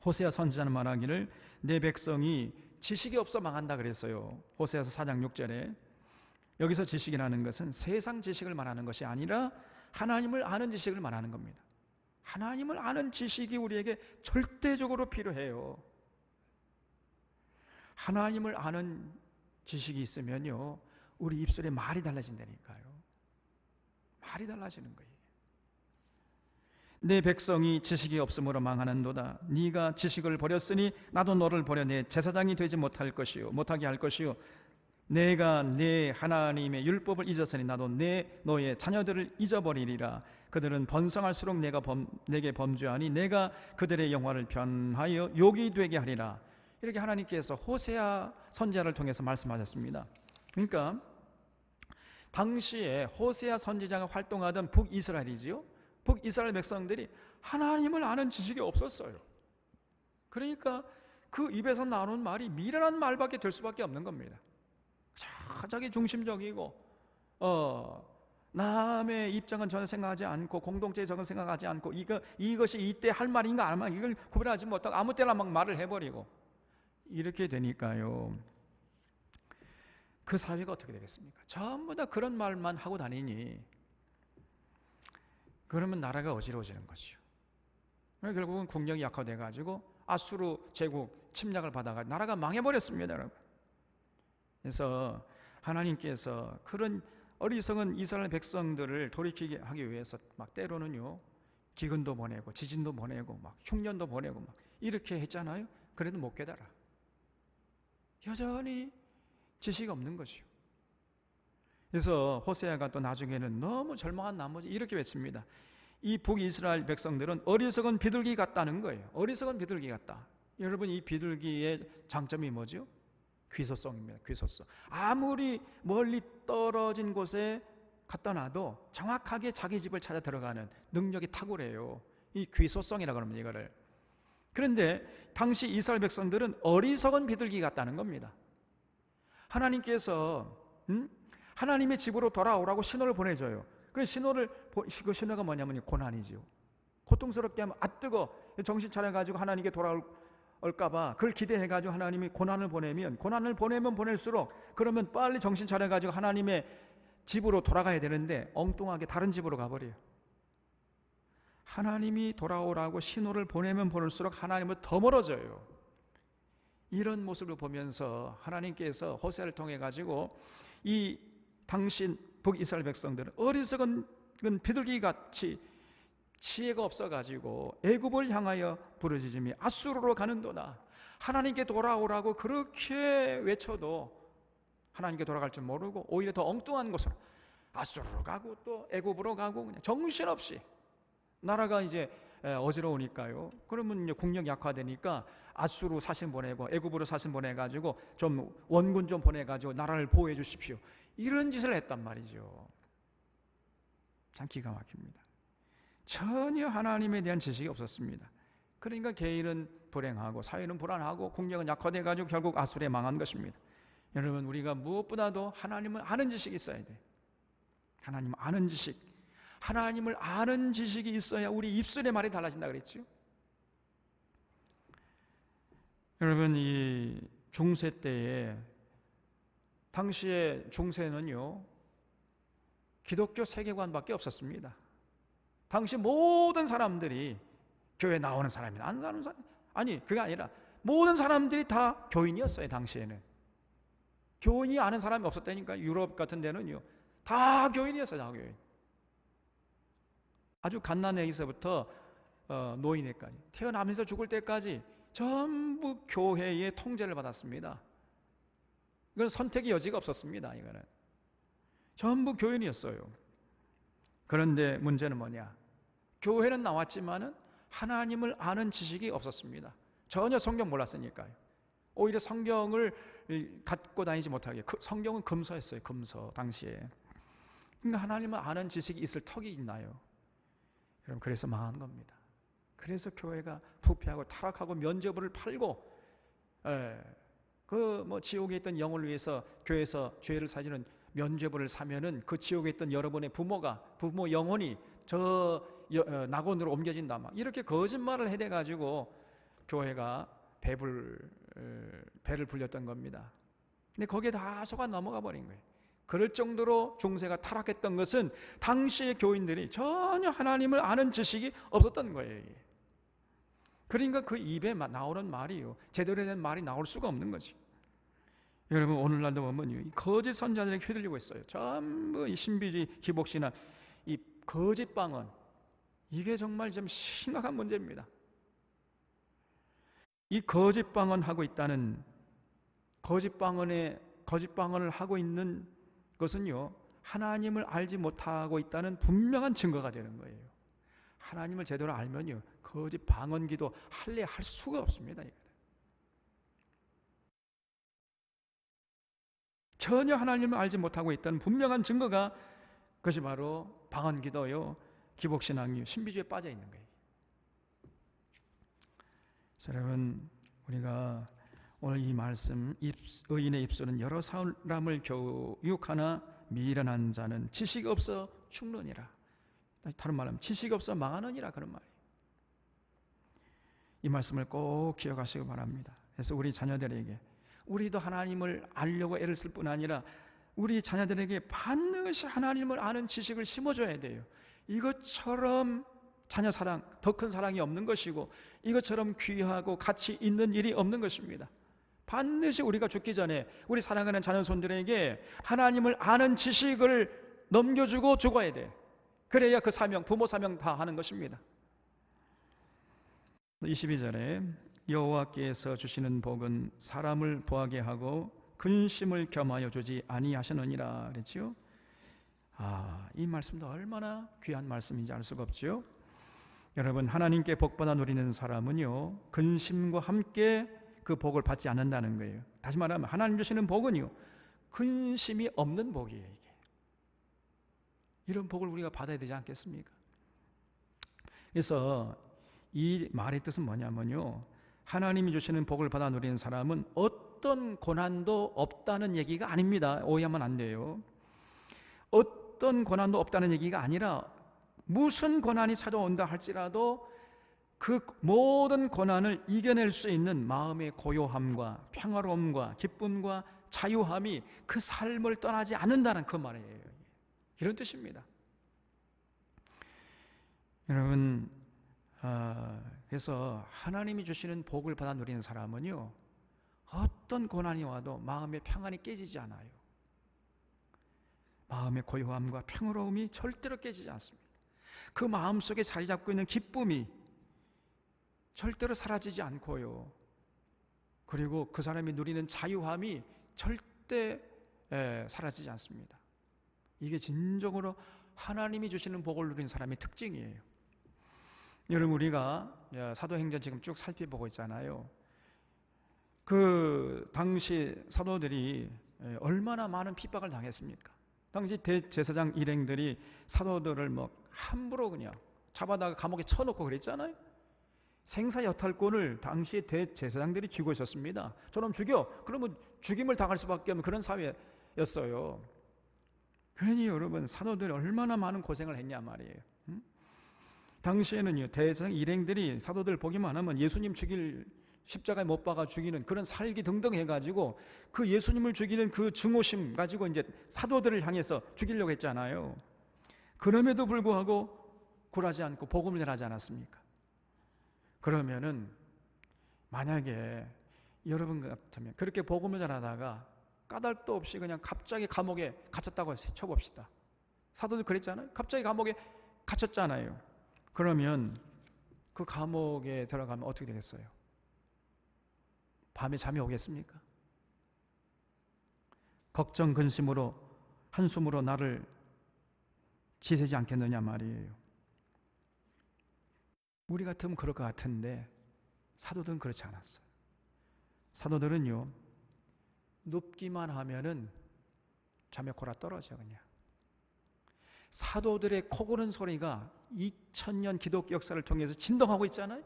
호세아 선지자는 말하기를 내 백성이 지식이 없어 망한다 그랬어요. 호세아서 4장 6절에. 여기서 지식이라는 것은 세상 지식을 말하는 것이 아니라 하나님을 아는 지식을 말하는 겁니다. 하나님을 아는 지식이 우리에게 절대적으로 필요해요. 하나님을 아는 지식이 있으면요, 우리 입술에 말이 달라진다니까요. 말이 달라지는 거예요. 내 백성이 지식이 없으므로 망하는도다. 네가 지식을 버렸으니 나도 너를 버려 내 제사장이 되지 못하게 할 것이요 내가 내 하나님의 율법을 잊었으니 나도 너의 자녀들을 잊어버리리라. 그들은 번성할수록 내게 범죄하니 내가 그들의 영화를 변하여 욕이 되게 하리라. 이렇게 하나님께서 호세아 선지자를 통해서 말씀하셨습니다. 그러니까 당시에 호세아 선지자가 활동하던 북이스라엘이지요. 북이스라엘 백성들이 하나님을 아는 지식이 없었어요. 그러니까 그 입에서 나오는 말이 미련한 말밖에 될 수밖에 없는 겁니다. 자기 중심적이고 남의 입장은 전혀 생각하지 않고 공동체의 적은 생각하지 않고 이것이 이때 할 말인가 안 할 말인가 이걸 구별하지 못하고 아무 때나 막 말을 해버리고 이렇게 되니까요, 그 사회가 어떻게 되겠습니까? 전부 다 그런 말만 하고 다니니 그러면 나라가 어지러워지는 것이죠. 결국은 국력이 약화돼가지고 아수르 제국 침략을 받아가 나라가 망해버렸습니다, 여러분. 그래서 하나님께서 그런 어리석은 이스라엘 백성들을 돌이키게 하기 위해서 막 때로는요, 기근도 보내고 지진도 보내고 막 흉년도 보내고 막 이렇게 했잖아요. 그래도 못 깨달아. 여전히 지식이 없는 것이요. 그래서 호세아가 또 나중에는 너무 절망한 나머지 이렇게 외칩니다. 이 북이스라엘 백성들은 어리석은 비둘기 같다는 거예요. 어리석은 비둘기 같다. 여러분, 이 비둘기의 장점이 뭐죠? 귀소성입니다. 귀소성. 아무리 멀리 떨어진 곳에 갖다 놔도 정확하게 자기 집을 찾아 들어가는 능력이 탁월해요. 이 귀소성이라고 합니다, 이거를. 그런데 당시 이스라엘 백성들은 어리석은 비둘기 같다는 겁니다. 하나님께서 하나님의 집으로 돌아오라고 신호를 보내줘요. 그 신호가 뭐냐면 고난이죠. 고통스럽게 하면 뜨거 정신 차려가지고 하나님께 돌아올까봐 그걸 기대해가지고 하나님이 고난을 보내면 보낼수록 그러면 빨리 정신 차려가지고 하나님의 집으로 돌아가야 되는데 엉뚱하게 다른 집으로 가버려요. 하나님이 돌아오라고 신호를 보내면 보낼수록 하나님은 더 멀어져요. 이런 모습을 보면서 하나님께서 호세아를 통해 가지고 이 당신 북이스라엘 백성들은 어리석은 비둘기같이 지혜가 없어가지고 애굽을 향하여 부르짖음이 아수르로 가는도다. 하나님께 돌아오라고 그렇게 외쳐도 하나님께 돌아갈 줄 모르고 오히려 더 엉뚱한 곳으로 아수르로 가고 또 애굽으로 가고 그냥 정신없이 나라가 이제 어지러우니까요. 그러면 이제 국력 약화되니까 아수르 사신 보내고 애굽으로 사신 보내가지고 좀 원군 좀 보내가지고 나라를 보호해 주십시오. 이런 짓을 했단 말이죠. 참 기가 막힙니다. 전혀 하나님에 대한 지식이 없었습니다. 그러니까 개인은 불행하고 사회는 불안하고 국력은 약화돼가지고 결국 아수르에 망한 것입니다. 여러분, 우리가 무엇보다도 하나님을 아는 지식이 있어야 돼요. 하나님 아는 지식. 하나님을 아는 지식이 있어야 우리 입술의 말이 달라진다 그랬죠. 여러분, 이 중세 때에 당시의 중세는요 기독교 세계관밖에 없었습니다. 당시 모든 사람들이 교회 나오는 사람이나 안 나오는 사람, 아니 그게 아니라 모든 사람들이 다 교인이었어요. 당시에는 교인이 아는 사람이 없었다니까. 유럽 같은 데는요 다 교인이었어요. 다 교인. 아주 갓난아기서부터 노인에까지, 태어나면서 죽을 때까지 전부 교회의 통제를 받았습니다. 이건 선택의 여지가 없었습니다. 이거는 전부 교인이었어요. 그런데 문제는 뭐냐? 교회는 나왔지만은 하나님을 아는 지식이 없었습니다. 전혀 성경 몰랐으니까요. 오히려 성경을 갖고 다니지 못하게, 성경은 금서였어요. 금서 당시에. 그러니까 하나님을 아는 지식이 있을 턱이 있나요? 여러분, 그래서 망한 겁니다. 그래서 교회가 부패하고 타락하고 면죄부를 팔고, 그 뭐 지옥에 있던 영혼을 위해서 교회에서 죄를 사주는 면죄부를 사면은 그 지옥에 있던 여러분의 부모 영혼이 저 낙원으로 옮겨진다, 막 이렇게 거짓말을 해대 가지고 교회가 배를 불렸던 겁니다. 근데 거기에 다 속아 넘어가 버린 거예요. 그럴 정도로 중세가 타락했던 것은 당시의 교인들이 전혀 하나님을 아는 지식이 없었던 거예요. 그러니까 그 입에 나오는 말이요, 제대로 된 말이 나올 수가 없는 거지. 여러분, 오늘날도 보면 거짓 선자들에게 휘둘리고 있어요. 전부 이 신비주의 기복신앙, 이 거짓 방언, 이게 정말 좀 심각한 문제입니다. 이 거짓 방언하고 있다는, 거짓 방언을 하고 있는 것은요, 하나님을 알지 못하고 있다는 분명한 증거가 되는 거예요. 하나님을 제대로 알면요, 거짓 방언기도 할래 할 수가 없습니다. 전혀 하나님을 알지 못하고 있다는 분명한 증거가, 그것이 바로 방언기도요, 기복신앙이요, 신비주의에 빠져 있는 거예요. 여러분, 우리가 오늘 이 말씀, 의인의 입술은 여러 사람을 교육하나 미련한 자는 지식 없어 죽느니라. 다른 말하면 지식 없어 망하느니라, 그런 말이에요. 이 말씀을 꼭 기억하시기 바랍니다. 그래서 우리 자녀들에게, 우리도 하나님을 알려고 애를 쓸 뿐 아니라 우리 자녀들에게 반드시 하나님을 아는 지식을 심어줘야 돼요. 이것처럼 자녀 사랑, 더 큰 사랑이 없는 것이고, 이것처럼 귀하고 가치 있는 일이 없는 것입니다. 반드시 우리가 죽기 전에 우리 사랑하는 자녀손들에게 하나님을 아는 지식을 넘겨주고 죽어야 돼. 그래야 그 사명, 부모 사명 다 하는 것입니다. 22절에 여호와께서 주시는 복은 사람을 보하게 하고 근심을 겸하여 주지 아니하시느니라 그랬지요. 이 말씀도 얼마나 귀한 말씀인지 알 수가 없지요. 여러분, 하나님께 복받아 누리는 사람은요, 근심과 함께 그 복을 받지 않는다는 거예요. 다시 말하면 하나님 주시는 복은요, 근심이 없는 복이에요. 이게. 이런 복을 우리가 받아야 되지 않겠습니까? 그래서 이 말의 뜻은 뭐냐면요, 하나님이 주시는 복을 받아 누리는 사람은 어떤 고난도 없다는 얘기가 아닙니다. 오해하면 안 돼요. 어떤 고난도 없다는 얘기가 아니라 무슨 고난이 찾아온다 할지라도 그 모든 고난을 이겨낼 수 있는 마음의 고요함과 평화로움과 기쁨과 자유함이 그 삶을 떠나지 않는다는 그 말이에요. 이런 뜻입니다. 여러분, 그래서 하나님이 주시는 복을 받아 누리는 사람은요, 어떤 고난이 와도 마음의 평안이 깨지지 않아요. 마음의 고요함과 평화로움이 절대로 깨지지 않습니다. 그 마음속에 자리 잡고 있는 기쁨이 절대로 사라지지 않고요, 그리고 그 사람이 누리는 자유함이 절대 사라지지 않습니다. 이게 진정으로 하나님이 주시는 복을 누리는 사람의 특징이에요. 여러분, 우리가 사도행전 지금 쭉 살펴보고 있잖아요. 그 당시 사도들이 얼마나 많은 핍박을 당했습니까? 당시 대제사장 일행들이 사도들을 뭐 함부로 그냥 잡아다가 감옥에 쳐놓고 그랬잖아요. 생사여탈권을 당시 대제사장들이 쥐고 있었습니다. 저놈 죽여! 그러면 죽임을 당할 수밖에 없는 그런 사회였어요. 그러니 여러분, 사도들이 얼마나 많은 고생을 했냐 말이에요. 당시에는요, 대제사장 일행들이 사도들 보기만 하면 예수님 죽일 십자가에 못 박아 죽이는 그런 살기 등등 해가지고 그 예수님을 죽이는 그 증오심 가지고 이제 사도들을 향해서 죽이려고 했잖아요. 그럼에도 불구하고 굴하지 않고 복음을 전하지 않았습니까? 그러면은 만약에 여러분 같으면 그렇게 복음을 전하다가 까닭도 없이 그냥 갑자기 감옥에 갇혔다고 쳐봅시다. 사도들 그랬잖아요. 갑자기 감옥에 갇혔잖아요. 그러면 그 감옥에 들어가면 어떻게 되겠어요? 밤에 잠이 오겠습니까? 걱정 근심으로 한숨으로 나를 지새지 않겠느냐 말이에요. 우리 같으면 그럴 것 같은데 사도들은 그렇지 않았어요. 사도들은요, 눕기만 하면은 잠에 골아 떨어져 그냥. 사도들의 코 고는 소리가 2000년 기독교 역사를 통해서 진동하고 있잖아요.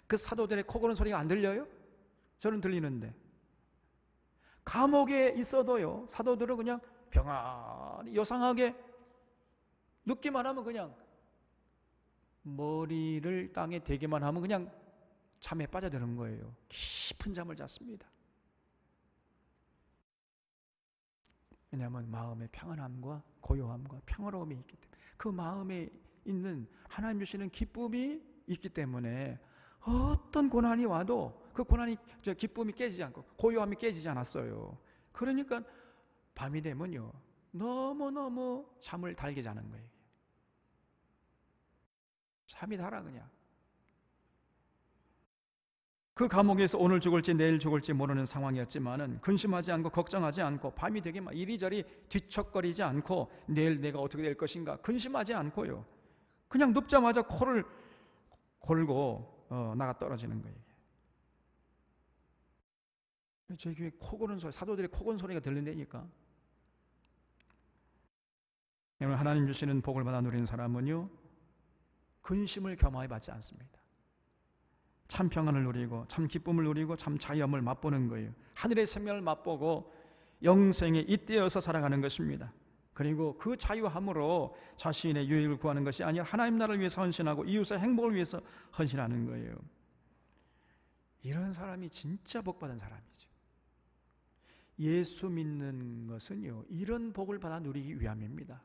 그 사도들의 코 고는 소리가 안 들려요? 저는 들리는데. 감옥에 있어도요, 사도들은 그냥 평안히 요상하게 눕기만 하면 그냥 머리를 땅에 대기만 하면 그냥 잠에 빠져드는 거예요. 깊은 잠을 잤습니다. 왜냐하면 마음의 평안함과 고요함과 평화로움이 있기 때문에, 그 마음에 있는 하나님 주시는 기쁨이 있기 때문에 어떤 고난이 와도 그 고난이, 기쁨이 깨지지 않고 고요함이 깨지지 않았어요. 그러니까 밤이 되면요, 너무너무 잠을 달게 자는 거예요. 잠이 달아 그냥. 그 감옥에서 오늘 죽을지 내일 죽을지 모르는 상황이었지만은 근심하지 않고 걱정하지 않고 밤이 되게 막 이리저리 뒤척거리지 않고 내일 내가 어떻게 될 것인가 근심하지 않고요, 그냥 눕자마자 코를 골고 나가 떨어지는 거예요. 저희 교회 코 고는 소리, 사도들의 코 고는 소리가 들린다니까. 하나님 주시는 복을 받아 누리는 사람은요, 근심을 겸하여 받지 않습니다. 참 평안을 누리고 참 기쁨을 누리고 참 자유함을 맛보는 거예요. 하늘의 생명을 맛보고 영생에 잇대어서 살아가는 것입니다. 그리고 그 자유함으로 자신의 유익을 구하는 것이 아니라 하나님 나라를 위해서 헌신하고 이웃의 행복을 위해서 헌신하는 거예요. 이런 사람이 진짜 복받은 사람이죠. 예수 믿는 것은요, 이런 복을 받아 누리기 위함입니다.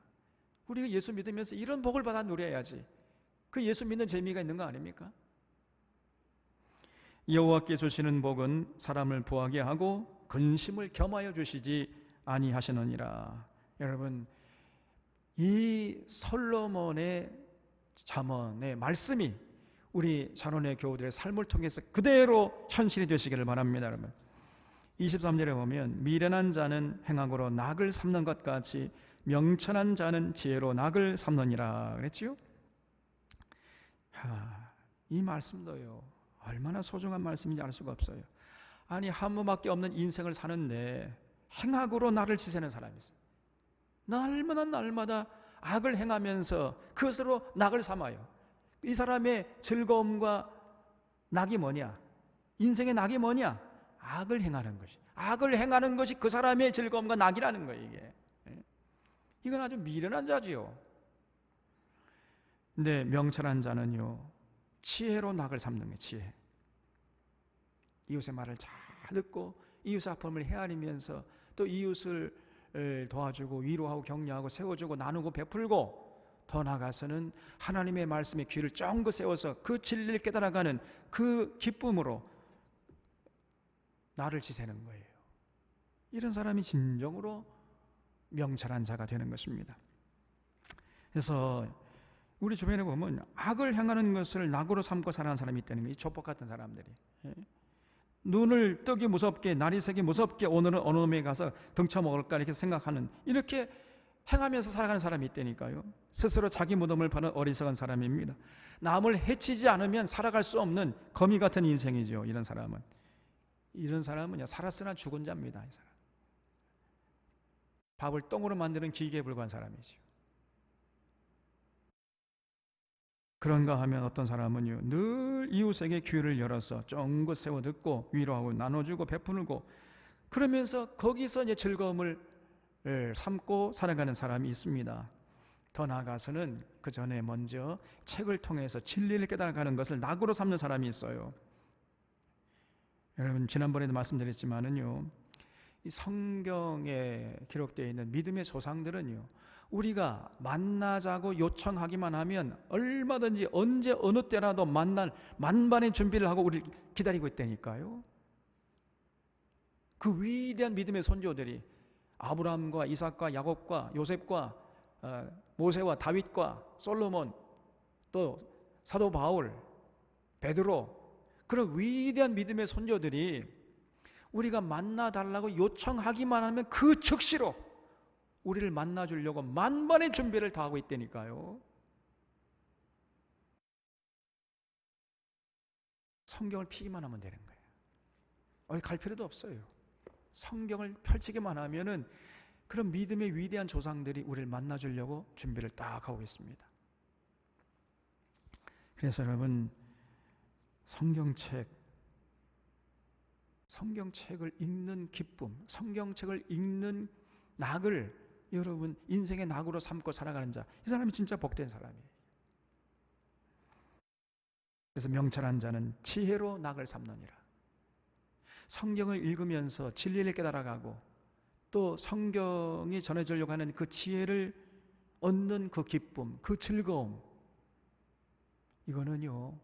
우리가 예수 믿으면서 이런 복을 받아 누려야지. 그 예수 믿는 재미가 있는 거 아닙니까? 여호와께 주시는 복은 사람을 부하게 하고 근심을 겸하여 주시지 아니하시느니라. 여러분, 이 솔로몬의 잠언의 말씀이 우리 자론의 교우들의 삶을 통해서 그대로 현실이 되시기를 바랍니다. 여러분, 23절에 보면 미련한 자는 행악으로 낙을 삼는 것 같이 명철한 자는 지혜로 낙을 삼느니라 그랬지요. 이 말씀도요, 얼마나 소중한 말씀인지 알 수가 없어요. 아니, 한 번밖에 없는 인생을 사는데 행악으로 나를 지새는 사람이 있어요. 날마다 악을 행하면서 그것으로 낙을 삼아요. 이 사람의 즐거움과 낙이 뭐냐? 인생의 낙이 뭐냐? 악을 행하는 것이. 악을 행하는 것이 그 사람의 즐거움과 낙이라는 거예요, 이게. 이건 아주 미련한 자지요. 근데 명철한 자는요, 지혜로 낙을 삼는 거예요. 지혜. 이웃의 말을 잘 듣고 이웃의 아픔을 헤아리면서 또 이웃을 도와주고 위로하고 격려하고 세워주고 나누고 베풀고, 더 나아가서는 하나님의 말씀에 귀를 쫑긋 세워서 그 진리를 깨달아가는 그 기쁨으로 나를 지새는 거예요. 이런 사람이 진정으로 명철한 자가 되는 것입니다. 그래서 우리 주변에 보면 악을 행하는 것을 낙으로 삼고 살아가는 사람이 있다는 거예요. 이 조폭 같은 사람들이. 눈을 뜨기 무섭게, 날이 새기 무섭게 오늘은 어느 놈에 가서 등쳐먹을까 이렇게 생각하는, 이렇게 행하면서 살아가는 사람이 있다니까요. 스스로 자기 무덤을 파는 어리석은 사람입니다. 남을 해치지 않으면 살아갈 수 없는 거미 같은 인생이죠. 이런 사람은요, 살았으나 죽은 자입니다. 이 사람. 밥을 똥으로 만드는 기계에 불과한 사람이죠. 그런가 하면 어떤 사람은요, 늘 이웃에게 귀를 열어서 쫑긋 세워 듣고 위로하고 나눠주고 베푸고, 그러면서 거기서 이제 즐거움을 삼고 살아가는 사람이 있습니다. 더 나아가서는 그 전에 먼저 책을 통해서 진리를 깨달아가는 것을 낙으로 삼는 사람이 있어요. 여러분, 지난번에도 말씀드렸지만은요, 이 성경에 기록되어 있는 믿음의 조상들은요, 우리가 만나자고 요청하기만 하면 얼마든지 언제 어느 때라도 만날 만반의 준비를 하고 우리를 기다리고 있다니까요. 그 위대한 믿음의 선조들이 아브라함과 이삭과 야곱과 요셉과 모세와 다윗과 솔로몬, 또 사도 바울, 베드로, 그런 위대한 믿음의 선조들이 우리가 만나달라고 요청하기만 하면 그 즉시로 우리를 만나주려고 만반의 준비를 다하고 있다니까요. 성경을 피기만 하면 되는 거예요. 어디 갈 필요도 없어요. 성경을 펼치기만 하면은 그런 믿음의 위대한 조상들이 우리를 만나주려고 준비를 딱 하고 있습니다. 그래서 여러분, 성경책을 읽는 기쁨, 성경책을 읽는 낙을 여러분 인생의 낙으로 삼고 살아가는 자, 이 사람이 진짜 복된 사람이에요. 그래서 명철한 자는 지혜로 낙을 삼느니라. 성경을 읽으면서 진리를 깨달아가고 또 성경이 전해주려고 하는 그 지혜를 얻는 그 기쁨, 그 즐거움, 이거는요,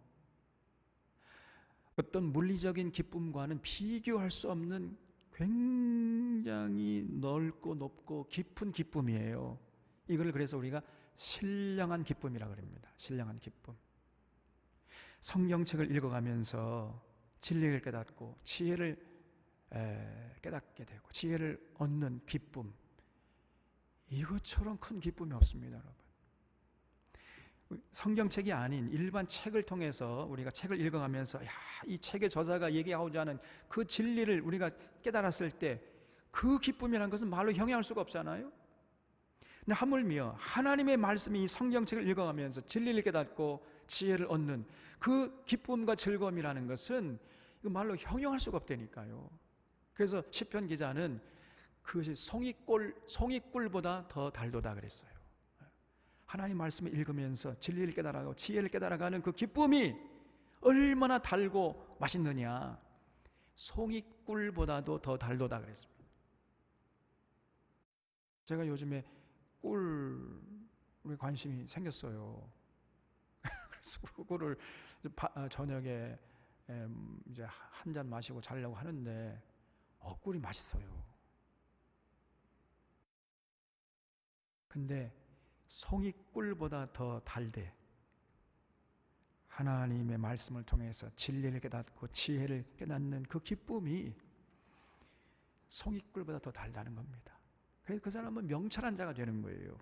어떤 물리적인 기쁨과는 비교할 수 없는 굉장히 넓고 높고 깊은 기쁨이에요. 이걸 그래서 우리가 신령한 기쁨이라고 합니다. 신령한 기쁨. 성경책을 읽어가면서 진리를 깨닫고 지혜를 깨닫게 되고 지혜를 얻는 기쁨, 이것처럼 큰 기쁨이 없습니다, 여러분. 성경책이 아닌 일반 책을 통해서 우리가 책을 읽어가면서 이 책의 저자가 얘기하고자 하는 그 진리를 우리가 깨달았을 때 그 기쁨이라는 것은 말로 형용할 수가 없잖아요. 근데 하물며 하나님의 말씀이 이 성경책을 읽어가면서 진리를 깨닫고 지혜를 얻는 그 기쁨과 즐거움이라는 것은 이거 말로 형용할 수가 없다니까요. 그래서 시편 기자는 그것이 송이꿀보다 더 달도다 그랬어요. 하나님 말씀을 읽으면서 진리를 깨달아가고 지혜를 깨달아가는 그 기쁨이 얼마나 달고 맛있느냐, 송이꿀보다도 더 달도다 그랬습니다. 제가 요즘에 꿀에 관심이 생겼어요. 그래서 그거를 저녁에 이제 한 잔 마시고 자려고 하는데 꿀이 맛있어요. 근데 송이꿀보다 더 달되 하나님의 말씀을 통해서 진리를 깨닫고 지혜를 깨닫는 그 기쁨이 송이꿀보다 더 달다는 겁니다. 그래서 그 사람은 명철한 자가 되는 거예요.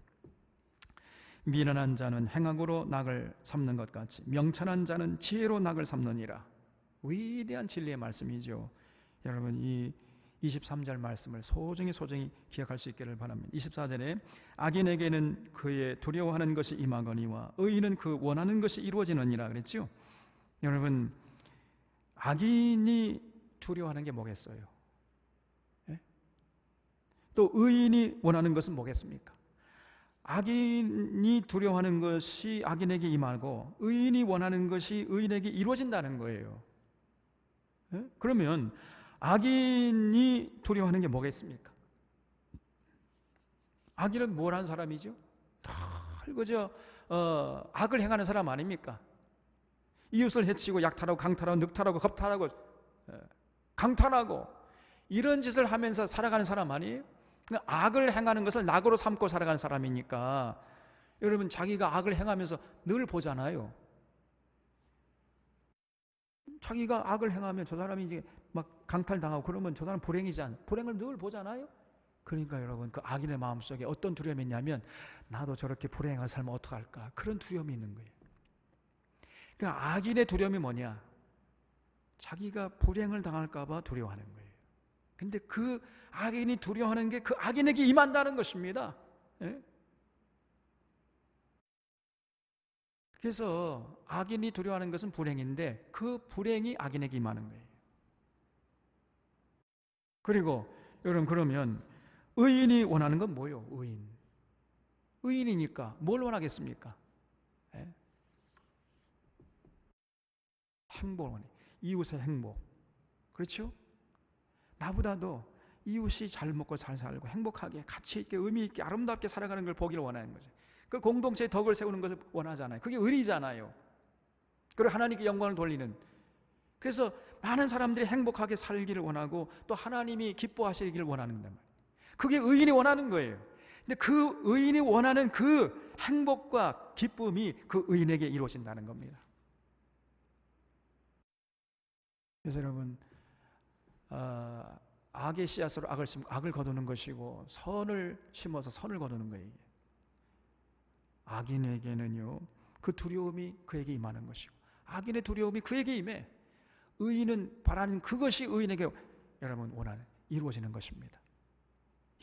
미련한 자는 행악으로 낙을 삼는 것 같이 명철한 자는 지혜로 낙을 삼느니라. 위대한 진리의 말씀이죠. 여러분, 이 23절 말씀을 소중히 기억할 수 있기를 바랍니다. 24절에 악인에게는 그의 두려워하는 것이 임하거니와 의인은 그 원하는 것이 이루어지느니라 그랬죠. 여러분, 악인이 두려워하는 게 뭐겠어요? 예? 또 의인이 원하는 것은 뭐겠습니까? 악인이 두려워하는 것이 악인에게 임하고 의인이 원하는 것이 의인에게 이루어진다는 거예요. 예? 그러면 악인이 두려워하는 게 뭐겠습니까? 악인은 뭘 한 사람이죠? 그저 악을 행하는 사람 아닙니까? 이웃을 해치고 약탈하고 강탈하고 늑탈하고 겁탈하고 강탈하고 이런 짓을 하면서 살아가는 사람 아니에요? 악을 행하는 것을 낙으로 삼고 살아가는 사람이니까 여러분, 자기가 악을 행하면서 늘 보잖아요. 자기가 악을 행하면 저 사람이 이제 막 강탈당하고 그러면 저 사람 불행을 늘 보잖아요. 그러니까 여러분, 그 악인의 마음속에 어떤 두려움이 있냐면 나도 저렇게 불행한 삶을 어떡할까, 그런 두려움이 있는 거예요. 그러니까 악인의 두려움이 뭐냐? 자기가 불행을 당할까 봐 두려워하는 거예요. 근데 그 악인이 두려워하는 게 그 악인에게 임한다는 것입니다. 예? 그래서 악인이 두려워하는 것은 불행인데 그 불행이 악인에게 임하는 거예요. 그리고 여러분, 그러면 의인이 원하는 건 뭐예요? 의인. 의인이니까 뭘 원하겠습니까? 예? 행복을 원해. 이웃의 행복. 그렇죠? 나보다도 이웃이 잘 먹고 잘 살고 행복하게 가치 있게 의미 있게 아름답게 살아가는 걸 보기를 원하는 거죠. 그 공동체의 덕을 세우는 것을 원하잖아요. 그게 의리잖아요. 그리고 하나님께 영광을 돌리는. 그래서 많은 사람들이 행복하게 살기를 원하고 또 하나님이 기뻐하시기를 원하는 거란 말이에요. 그게 의인이 원하는 거예요. 근데 그 의인이 원하는 그 행복과 기쁨이 그 의인에게 이루어진다는 겁니다. 그래서 여러분, 악의 씨앗으로 악을 심고 악을 거두는 것이고 선을 심어서 선을 거두는 거예요. 악인에게는요, 그 두려움이 그에게 임하는 것이고 악인의 두려움이 그에게 임해 의인은 바라는 그것이 의인에게 여러분 원하는 이루어지는 것입니다.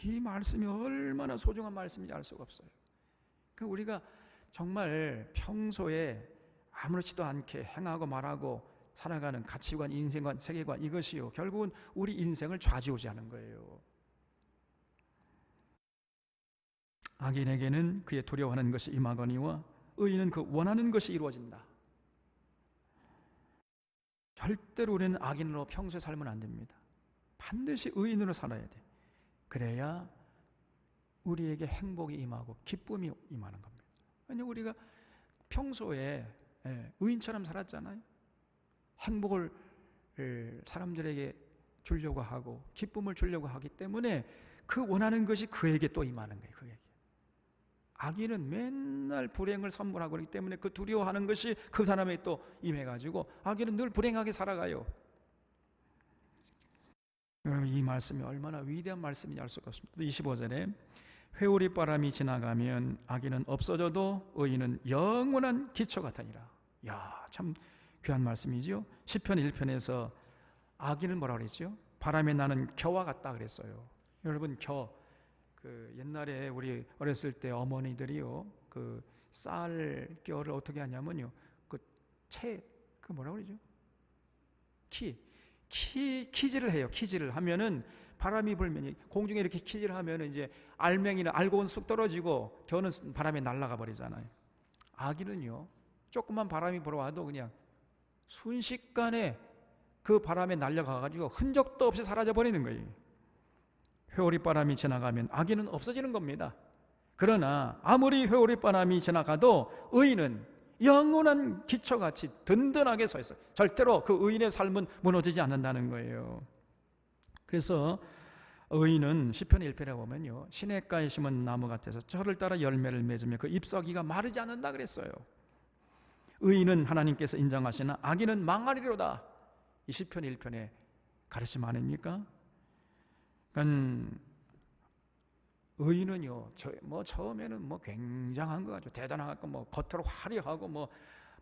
이 말씀이 얼마나 소중한 말씀인지 알 수가 없어요. 우리가 정말 평소에 아무렇지도 않게 행하고 말하고 살아가는 가치관, 인생관, 세계관 이것이요 결국은 우리 인생을 좌지우지하는 거예요. 악인에게는 그의 두려워하는 것이 임하거니와 의인은 그 원하는 것이 이루어진다. 절대로 우리는 악인으로 평소에 살면 안 됩니다. 반드시 의인으로 살아야 돼. 그래야 우리에게 행복이 임하고 기쁨이 임하는 겁니다. 왜냐하면 우리가 평소에 의인처럼 살았잖아요. 행복을 사람들에게 주려고 하고 기쁨을 주려고 하기 때문에 그 원하는 것이 그에게 또 임하는 거예요. 그에게. 악인은 맨날 불행을 선물하고 그렇기 때문에 그 두려워하는 것이 그 사람에 또 임해가지고 악인은 늘 불행하게 살아가요. 여러분, 이 말씀이 얼마나 위대한 말씀인지 알 수가 없습니다. 25절에 회오리 바람이 지나가면 악인은 없어져도 의인은 영원한 기초 같으니라. 야, 참 귀한 말씀이지요. 시편 1편에서 악인을 뭐라고 그랬죠? 바람에 나는 겨와 같다 그랬어요. 여러분, 겨, 옛날에 우리 어렸을 때 어머니들이요, 쌀 겨를 어떻게 하냐면요, 뭐라고 그러죠? 키질을 해요. 키질을 하면은 바람이 불면 공중에 이렇게 키질을 하면은 이제 알맹이나 알곡은 쑥 떨어지고 겨는 바람에 날아가 버리잖아요. 아기는요, 조금만 바람이 불어와도 그냥 순식간에 그 바람에 날려가 가지고 흔적도 없이 사라져 버리는 거예요. 회오리 바람이 지나가면 악인은 없어지는 겁니다. 그러나 아무리 회오리 바람이 지나가도 의인은 영원한 기초같이 든든하게 서 있어요. 절대로 그 의인의 삶은 무너지지 않는다는 거예요. 그래서 의인은 시편 1편에 보면요, 시냇가에 심은 나무 같아서 철을 따라 열매를 맺으며 그 잎사귀가 마르지 않는다 그랬어요. 의인은 하나님께서 인정하시나 악인은 망하리로다. 이 시편 1편에 가르침 아닙니까? 그러니까 의인은요, 처음에는 굉장한 거 같죠. 대단한 거, 겉으로 화려하고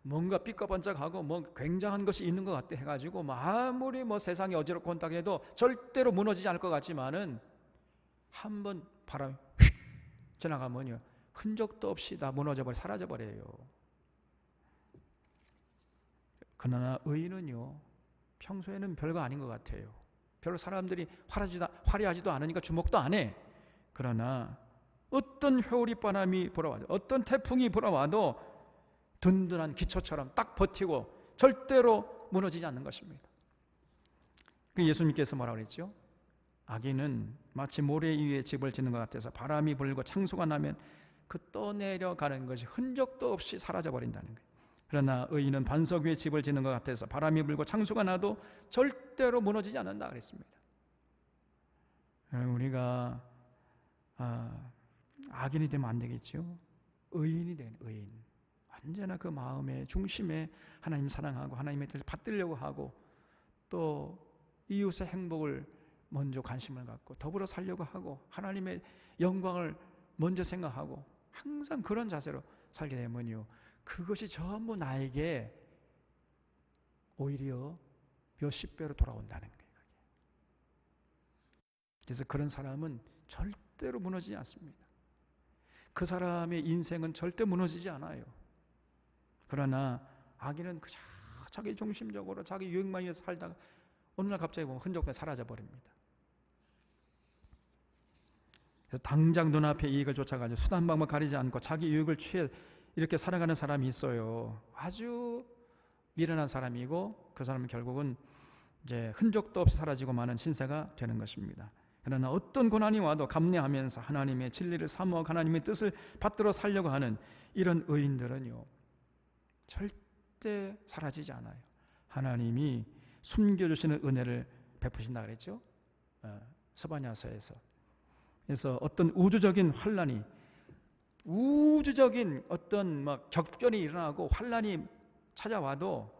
뭔가 삐까번쩍하고 굉장한 것이 있는 것 같아 해가지고 아무리 세상이 어지럽고 혼탁 해도 절대로 무너지지 않을 것 같지만은 한번 바람이 휙 지나가면요, 흔적도 없이 다 무너져버려 사라져버려요. 그러나 의인은요, 평소에는 별거 아닌 것 같아요. 별로 사람들이 화려하지도 않으니까 주목도 안 해. 그러나 어떤 회오리 바람이 불어와도 어떤 태풍이 불어와도 든든한 기초처럼 딱 버티고 절대로 무너지지 않는 것입니다. 예수님께서 뭐라고 그랬죠? 악인은 마치 모래 위에 집을 짓는 것 같아서 바람이 불고 창수가 나면 그 떠내려가는 것이 흔적도 없이 사라져버린다는 거예요. 그러나 의인은 반석 위에 집을 짓는 것 같아서 바람이 불고 창수가 나도 절대로 무너지지 않는다 그랬습니다. 우리가 악인이 되면 안 되겠죠. 의인이 된 의인, 언제나 그 마음의 중심에 하나님 사랑하고 하나님의 뜻을 받들려고 하고 또 이웃의 행복을 먼저 관심을 갖고 더불어 살려고 하고 하나님의 영광을 먼저 생각하고 항상 그런 자세로 살게 되면요, 그것이 전부 나에게 오히려 몇십 배로 돌아온다는 거예요. 그래서 그런 사람은 절대로 무너지지 않습니다. 그 사람의 인생은 절대 무너지지 않아요. 그러나 악인은 그저 자기 중심적으로 자기 유익만 위해서 살다가 어느 날 갑자기 보면 흔적이 사라져 버립니다. 그래서 당장 눈앞의 이익을 쫓아가지고 수단 방법 가리지 않고 자기 유익을 취해 이렇게 살아가는 사람이 있어요. 아주 미련한 사람이고 그 사람은 결국은 이제 흔적도 없이 사라지고 마는 신세가 되는 것입니다. 그러나 어떤 고난이 와도 감내하면서 하나님의 진리를 사모하고 하나님의 뜻을 받들어 살려고 하는 이런 의인들은요, 절대 사라지지 않아요. 하나님이 숨겨주시는 은혜를 베푸신다 그랬죠. 스바냐서에서. 그래서 어떤 우주적인 환란이, 우주적인 어떤 막 격변이 일어나고 환란이 찾아와도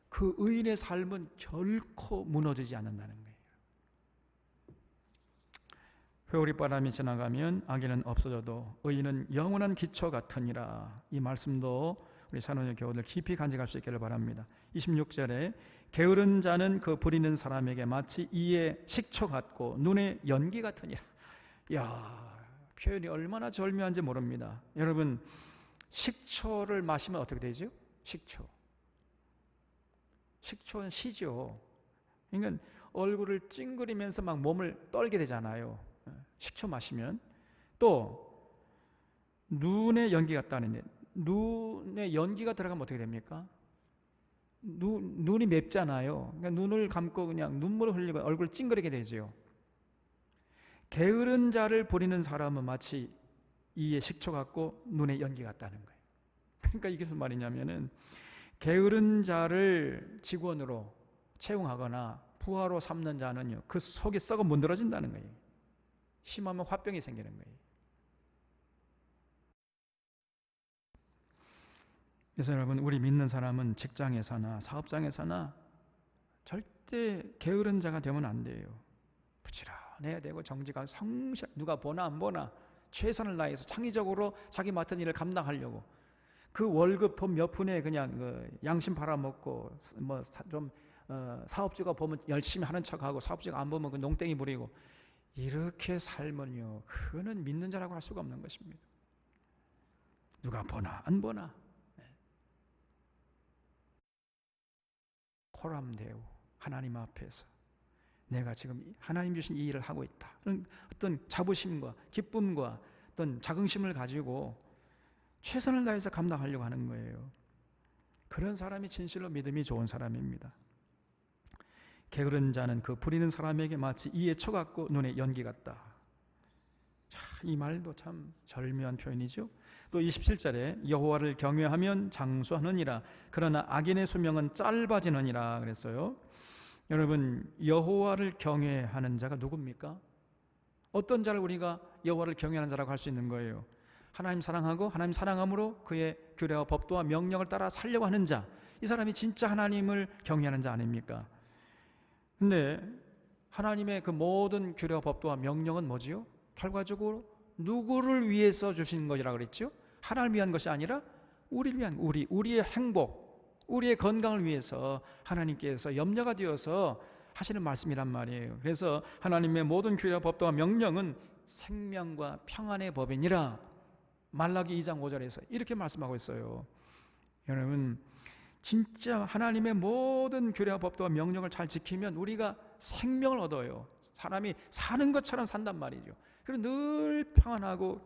그 의인의 삶은 결코 무너지지 않는다는 거예요. 회오리바람이 지나가면 악인은 없어져도 의인은 영원한 기초 같으니라. 이 말씀도 우리 산원의 교우들 깊이 간직할 수 있기를 바랍니다. 26절에 게으른 자는 그 부리는 사람에게 마치 이의 식초 같고 눈의 연기 같으니라. 야, 표현이 얼마나 절묘한지 모릅니다. 여러분, 식초를 마시면 어떻게 되죠? 식초는 시죠. 그러니까 얼굴을 찡그리면서 막 몸을 떨게 되잖아요. 식초 마시면. 또 눈에 연기 같다는데, 눈에 연기가 들어가면 어떻게 됩니까? 눈이 맵잖아요. 그러니까 눈을 감고 그냥 눈물을 흘리고 얼굴을 찡그리게 되죠. 게으른 자를 부리는 사람은 마치 이에 식초 같고 눈에 연기 같다는 거예요. 그러니까 이게 무슨 말이냐면은 게으른 자를 직원으로 채용하거나 부하로 삼는 자는요, 그 속이 썩어 문드러진다는 거예요. 심하면 화병이 생기는 거예요. 그래서 여러분, 우리 믿는 사람은 직장에서나 사업장에서나 절대 게으른 자가 되면 안 돼요. 부지런해야 되고 정직한 성실, 누가 보나 안 보나 최선을 다해서 창의적으로 자기 맡은 일을 감당하려고, 그 월급 돈 몇 푼에 그냥 그 양심 팔아먹고 사업주가 보면 열심히 하는 척하고 사업주가 안 보면 그 농땡이 부리고, 이렇게 살면요, 그거는 믿는 자라고 할 수가 없는 것입니다. 누가 보나 안 보나 호람되고 하나님 앞에서 내가 지금 하나님 주신 이 일을 하고 있다, 어떤 자부심과 기쁨과 어떤 자긍심을 가지고 최선을 다해서 감당하려고 하는 거예요. 그런 사람이 진실로 믿음이 좋은 사람입니다. 게으른 자는 그 부리는 사람에게 마치 이에 초 같고 눈에 연기 같다. 이 말도 참 절묘한 표현이죠. 또 27절에 여호와를 경외하면 장수하느니라. 그러나 악인의 수명은 짧아지느니라 그랬어요. 여러분, 여호와를 경외하는 자가 누굽니까? 어떤 자를 우리가 여호와를 경외하는 자라고 할 수 있는 거예요? 하나님 사랑하고 하나님 사랑함으로 그의 규례와 법도와 명령을 따라 살려고 하는 자, 이 사람이 진짜 하나님을 경외하는 자 아닙니까? 근데 하나님의 그 모든 규례와 법도와 명령은 뭐지요? 결과적으로 누구를 위해서 주신 것이라고 그랬죠? 하나님을 위한 것이 아니라 우리를 위한, 우리의 행복, 우리의 건강을 위해서 하나님께서 염려가 되어서 하시는 말씀이란 말이에요. 그래서 하나님의 모든 규례와 법도와 명령은 생명과 평안의 법이니라. 말라기 2장 5절에서 이렇게 말씀하고 있어요. 여러분, 진짜 하나님의 모든 규례와 법도와 명령을 잘 지키면 우리가 생명을 얻어요. 사람이 사는 것처럼 산단 말이죠. 그리고 늘 평안하고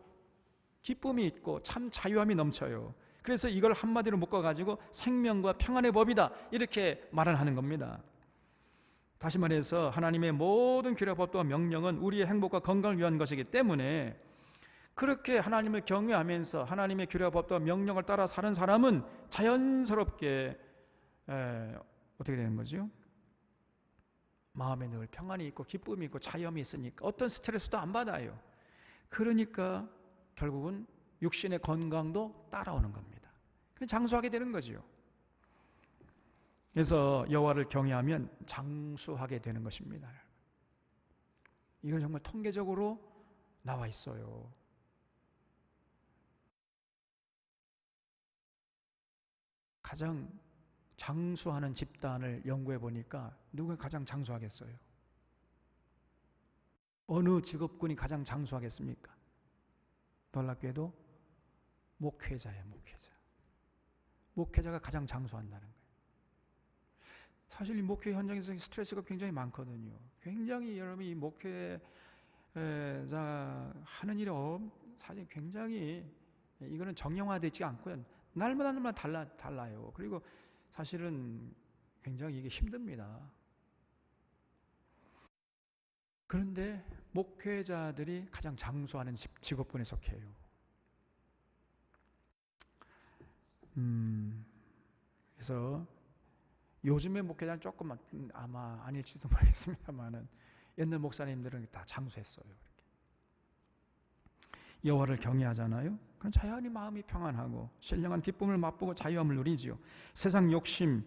기쁨이 있고 참 자유함이 넘쳐요. 그래서 이걸 한마디로 묶어가지고 생명과 평안의 법이다, 이렇게 말을 하는 겁니다. 다시 말해서 하나님의 모든 규례와 법도와 명령은 우리의 행복과 건강을 위한 것이기 때문에 그렇게 하나님을 경외하면서 하나님의 규례와 법도와 명령을 따라 사는 사람은 자연스럽게 어떻게 되는 거죠? 마음에 늘 평안이 있고 기쁨이 있고 자유함이 있으니까 어떤 스트레스도 안 받아요. 그러니까 결국은 육신의 건강도 따라오는 겁니다. 장수하게 되는 거죠. 그래서 여호와를 경외하면 장수하게 되는 것입니다. 이건 정말 통계적으로 나와 있어요. 가장 장수하는 집단을 연구해 보니까 누가 가장 장수하겠어요? 어느 직업군이 가장 장수하겠습니까? 놀랍게도 목회자예요. 목회자가 가장 장수한다는 거예요. 사실 이 목회 현장에서 스트레스가 굉장히 많거든요. 굉장히 여러분이 목회 자, 하는 일이 사실 굉장히 이거는 정형화되지 않고요. 날마다 달라요. 그리고 사실은 굉장히 이게 힘듭니다. 그런데 목회자들이 가장 장수하는 직업군에 속해요. 그래서 요즘의 목회자는 조금 아마 아닐지도 모르겠습니다만은 옛날 목사님들은 다 장수했어요. 여호와를 경외하잖아요. 그럼 자연히 마음이 평안하고 신령한 기쁨을 맛보고 자유함을 누리지요. 세상 욕심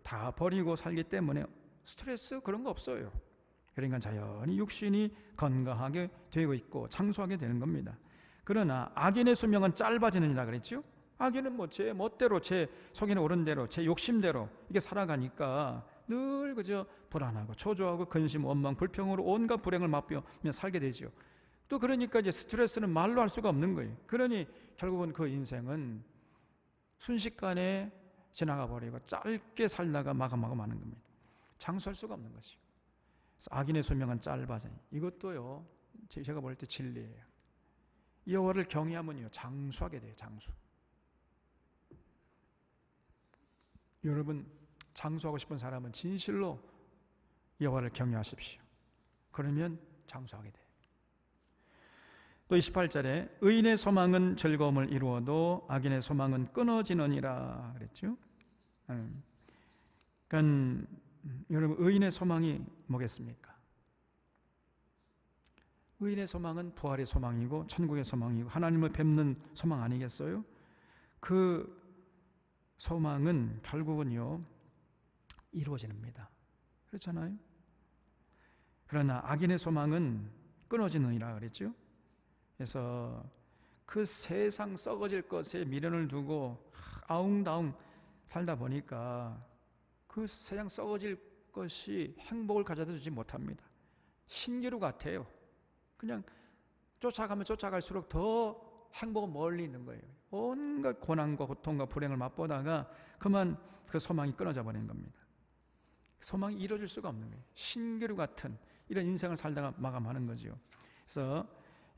다 버리고 살기 때문에 스트레스 그런 거 없어요. 그러니까 자연히 육신이 건강하게 되고 있고 장수하게 되는 겁니다. 그러나 악인의 수명은 짧아지느니라 그랬죠. 악인은 제 멋대로 제 속에는 오른 대로 제 욕심대로 이게 살아가니까 늘 그저 불안하고 초조하고 근심, 원망, 불평으로 온갖 불행을 맛보며 살게 되죠. 또 그러니까 이제 스트레스는 말로 할 수가 없는 거예요. 그러니 결국은 그 인생은 순식간에 지나가 버리고 짧게 살다가 마감하고 마는 겁니다. 장수할 수가 없는 것이요. 악인의 수명은 짧아져. 이것도요, 제가 볼 때 진리예요. 여호와를 경외하면요, 장수하게 돼요. 장수. 여러분, 장수하고 싶은 사람은 진실로 여호와를 경외하십시오. 그러면 장수하게 돼요. 또 28절에 의인의 소망은 즐거움을 이루어도 악인의 소망은 끊어지느니라 그랬죠. 그러니까 여러분, 의인의 소망이 뭐겠습니까? 의인의 소망은 부활의 소망이고 천국의 소망이고 하나님을 뵙는 소망 아니겠어요? 그 소망은 결국은요, 이루어집니다. 그렇잖아요? 그러나 악인의 소망은 끊어지느니라 그랬죠. 그래서 그 세상 썩어질 것에 미련을 두고 아웅다웅 살다 보니까 그 세상 썩어질 것이 행복을 가져다 주지 못합니다. 신기루 같아요. 그냥 쫓아가면 쫓아갈수록 더 행복은 멀리 있는 거예요. 온갖 고난과 고통과 불행을 맛보다가 그만 그 소망이 끊어져 버리는 겁니다. 소망이 이루어질 수가 없는 거예요. 신기루 같은 이런 인생을 살다가 마감하는 거죠. 그래서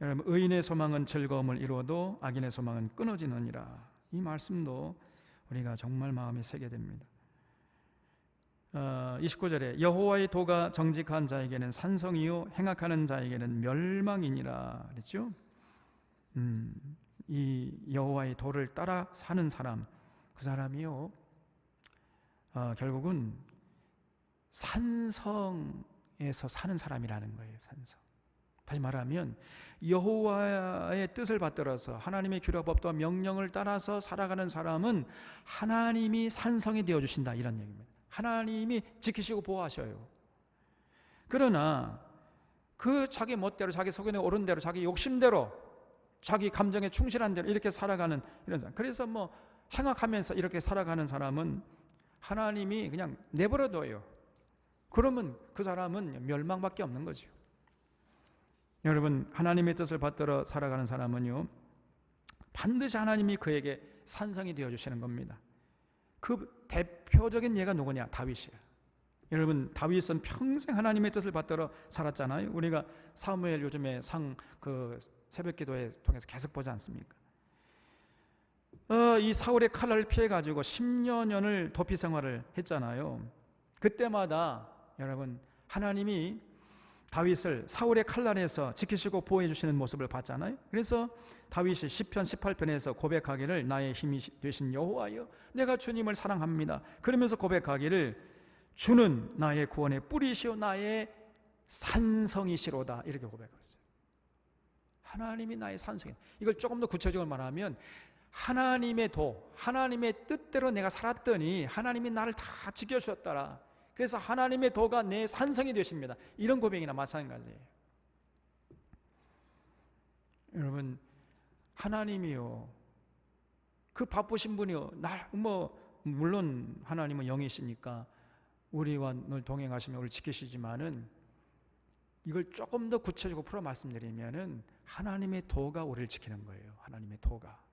여러분, 의인의 소망은 즐거움을 이루어도 악인의 소망은 끊어지느니라. 이 말씀도 우리가 정말 마음에 새게 됩니다. 29절에 여호와의 도가 정직한 자에게는 산성이요 행악하는 자에게는 멸망이니라 그랬죠. 이 여호와의 도를 따라 사는 사람, 그 사람이요, 결국은 산성에서 사는 사람이라는 거예요. 산성. 다시 말하면 여호와의 뜻을 받들어서 하나님의 규례법과 명령을 따라서 살아가는 사람은 하나님이 산성이 되어주신다, 이런 얘기입니다. 하나님이 지키시고 보호하셔요. 그러나 그 자기 멋대로, 자기 속에 오른 대로, 자기 욕심대로, 자기 감정에 충실한 대로 이렇게 살아가는 이런 사람, 그래서 행악하면서 이렇게 살아가는 사람은 하나님이 그냥 내버려둬요. 그러면 그 사람은 멸망밖에 없는 거죠. 여러분, 하나님의 뜻을 받들어 살아가는 사람은요, 반드시 하나님이 그에게 산성이 되어주시는 겁니다. 그 대표적인 예가 누구냐? 다윗이에요. 여러분, 다윗은 평생 하나님의 뜻을 받들어 살았잖아요. 우리가 사무엘 요즘에 새벽 기도에 통해서 계속 보지 않습니까? 이 사울의 칼날을 피해가지고 10여 년을 도피 생활을 했잖아요. 그때마다 여러분, 하나님이 다윗을 사울의 칼날에서 지키시고 보호해 주시는 모습을 봤잖아요. 그래서 다윗이 시편 18편에서 고백하기를 나의 힘이 되신 여호와여 내가 주님을 사랑합니다. 그러면서 고백하기를 주는 나의 구원의 뿌리시오 나의 산성이시로다, 이렇게 고백했어요. 하나님이 나의 산성이다. 이걸 조금 더 구체적으로 말하면 하나님의 도, 하나님의 뜻대로 내가 살았더니 하나님이 나를 다 지켜주셨더라. 그래서 하나님의 도가 내 산성이 되십니다. 이런 고백이나 마찬가지예요. 여러분, 하나님이요, 그 바쁘신 분이요, 물론 하나님은 영이시니까 우리와 늘 동행하시며 우리를 지키시지만은 이걸 조금 더 구체적으로 풀어 말씀드리면은 하나님의 도가 우리를 지키는 거예요. 하나님의 도가.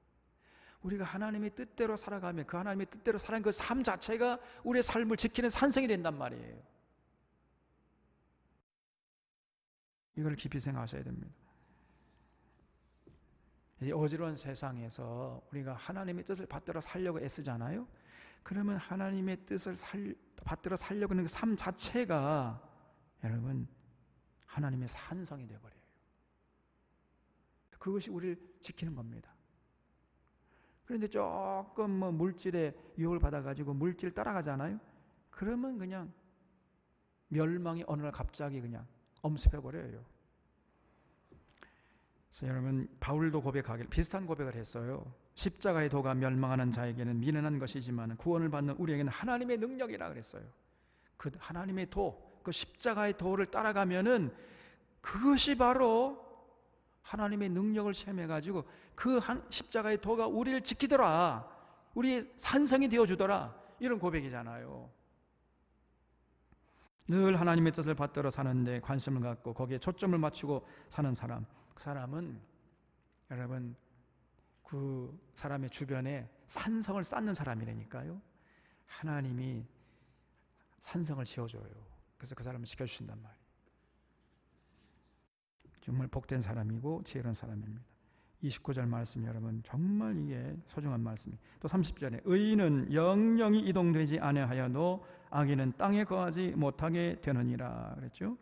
우리가 하나님의 뜻대로 살아가면 그 하나님의 뜻대로 살아가는 그 삶 자체가 우리의 삶을 지키는 산성이 된단 말이에요. 이걸 깊이 생각하셔야 됩니다. 이 어지러운 세상에서 우리가 하나님의 뜻을 받들어 살려고 애쓰잖아요. 그러면 하나님의 뜻을 받들어 살려고 하는 그 삶 자체가 여러분 하나님의 산성이 되어버려요. 그것이 우리를 지키는 겁니다. 그런데 조금 물질에 유혹을 받아가지고 물질 따라가잖아요. 그러면 그냥 멸망이 어느 날 갑자기 그냥 엄습해버려요. 그래서 여러분 바울도 비슷한 고백을 했어요. 십자가의 도가 멸망하는 자에게는 미련한 것이지만 구원을 받는 우리에게는 하나님의 능력이라 그랬어요. 그 하나님의 도, 그 십자가의 도를 따라가면은 그것이 바로 하나님의 능력을 체험해가지고 그 십자가의 도가 우리를 지키더라, 우리의 산성이 되어주더라, 이런 고백이잖아요. 늘 하나님의 뜻을 받들어 사는데 관심을 갖고 거기에 초점을 맞추고 사는 사람, 그 사람은 여러분 그 사람의 주변에 산성을 쌓는 사람이라니까요. 하나님이 산성을 지어줘요. 그래서 그 사람을 지켜주신단 말이에요. 정말 복된 사람이고 지혜로운 사람입니다. 29절 말씀 여러분 정말 이게 소중한 말씀이에요. 또 30절에 의인은 영영이 이동되지 아니하여도 악인은 땅에 거하지 못하게 되느니라 그랬죠.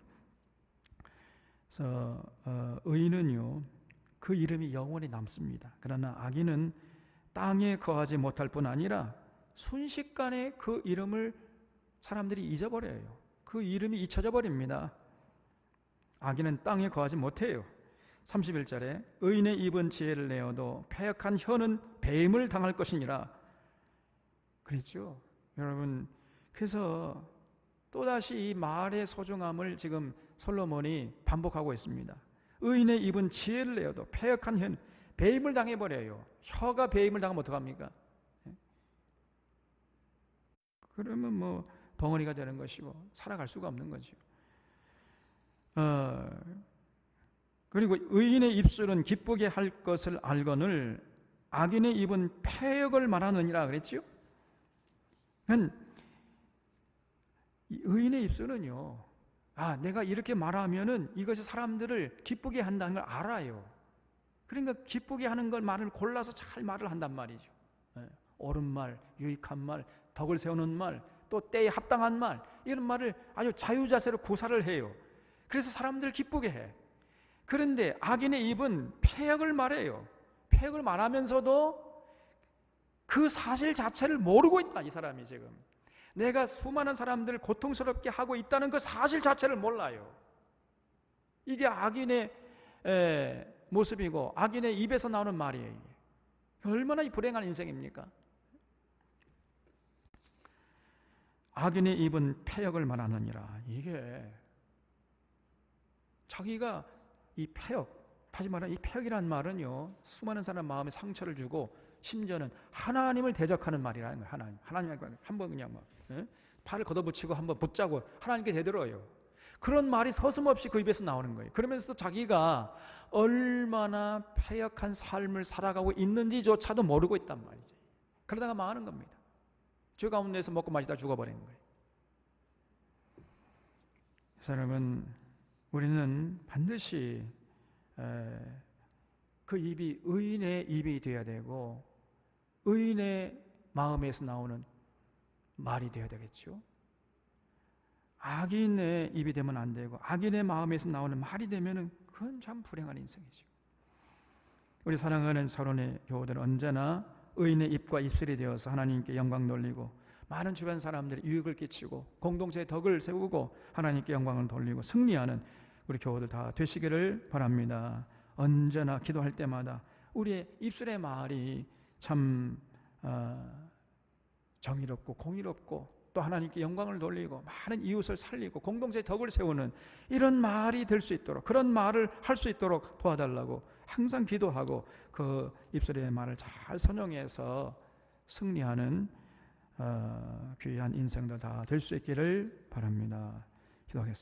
그래서 의인은요 그 이름이 영원히 남습니다. 그러나 악인은 땅에 거하지 못할 뿐 아니라 순식간에 그 이름을 사람들이 잊어버려요. 그 이름이 잊혀져 버립니다. 악인은 땅에 거하지 못해요. 31절에 의인의 입은 지혜를 내어도 패역한 혀는 배임을 당할 것이니라 그랬죠. 여러분 그래서 또다시 이 말의 소중함을 지금 솔로몬이 반복하고 있습니다. 의인의 입은 지혜를 내어도 패역한 혀는 배임을 당해버려요. 혀가 배임을 당하면 어떡합니까? 그러면 벙어리가 되는 것이고 살아갈 수가 없는 거죠. 그리고 의인의 입술은 기쁘게 할 것을 알거늘 악인의 입은 패역을 말하느니라 그랬죠. 의인의 입술은요, 내가 이렇게 말하면은 이것이 사람들을 기쁘게 한다는 걸 알아요. 그러니까 기쁘게 하는 걸 말을 골라서 잘 말을 한단 말이죠. 옳은 말, 유익한 말, 덕을 세우는 말, 또 때에 합당한 말, 이런 말을 아주 자유자재로 구사를 해요. 그래서 사람들 기쁘게 해. 그런데 악인의 입은 패역을 말해요. 패역을 말하면서도 그 사실 자체를 모르고 있다. 이 사람이 지금 내가 수많은 사람들을 고통스럽게 하고 있다는 그 사실 자체를 몰라요. 이게 악인의 모습이고 악인의 입에서 나오는 말이에요. 얼마나 불행한 인생입니까? 악인의 입은 패역을 말하느니라. 이게 자기가 이 패역, 다시 말하면 이 패역이라는 말은요 수많은 사람 마음에 상처를 주고 심지어는 하나님을 대적하는 말이라는 거예요. 하나님 한번 그냥 팔을 걷어붙이고 한번 붙자고 하나님께 대들어요. 그런 말이 서슴없이 그 입에서 나오는 거예요. 그러면서 자기가 얼마나 패역한 삶을 살아가고 있는지조차도 모르고 있단 말이죠. 그러다가 망하는 겁니다. 죄 가운데서 먹고 마시다 죽어버리는 거예요. 그래서 여러분 우리는 반드시 그 입이 의인의 입이 되어야 되고 의인의 마음에서 나오는 말이 되어야 되겠죠. 악인의 입이 되면 안 되고 악인의 마음에서 나오는 말이 되면은 그건 참 불행한 인생이죠. 우리 사랑하는 서론의 교우들은 언제나 의인의 입과 입술이 되어서 하나님께 영광 돌리고 많은 주변 사람들이 유익을 끼치고 공동체의 덕을 세우고 하나님께 영광을 돌리고 승리하는 우리 교우들 다 되시기를 바랍니다. 언제나 기도할 때마다 우리의 입술의 말이 참 정의롭고 공의롭고 또 하나님께 영광을 돌리고 많은 이웃을 살리고 공동체의 덕을 세우는 이런 말이 될 수 있도록, 그런 말을 할 수 있도록 도와달라고 항상 기도하고 그 입술의 말을 잘 선용해서 승리하는 귀한 인생들 다 될 수 있기를 바랍니다. 기도하겠습니다.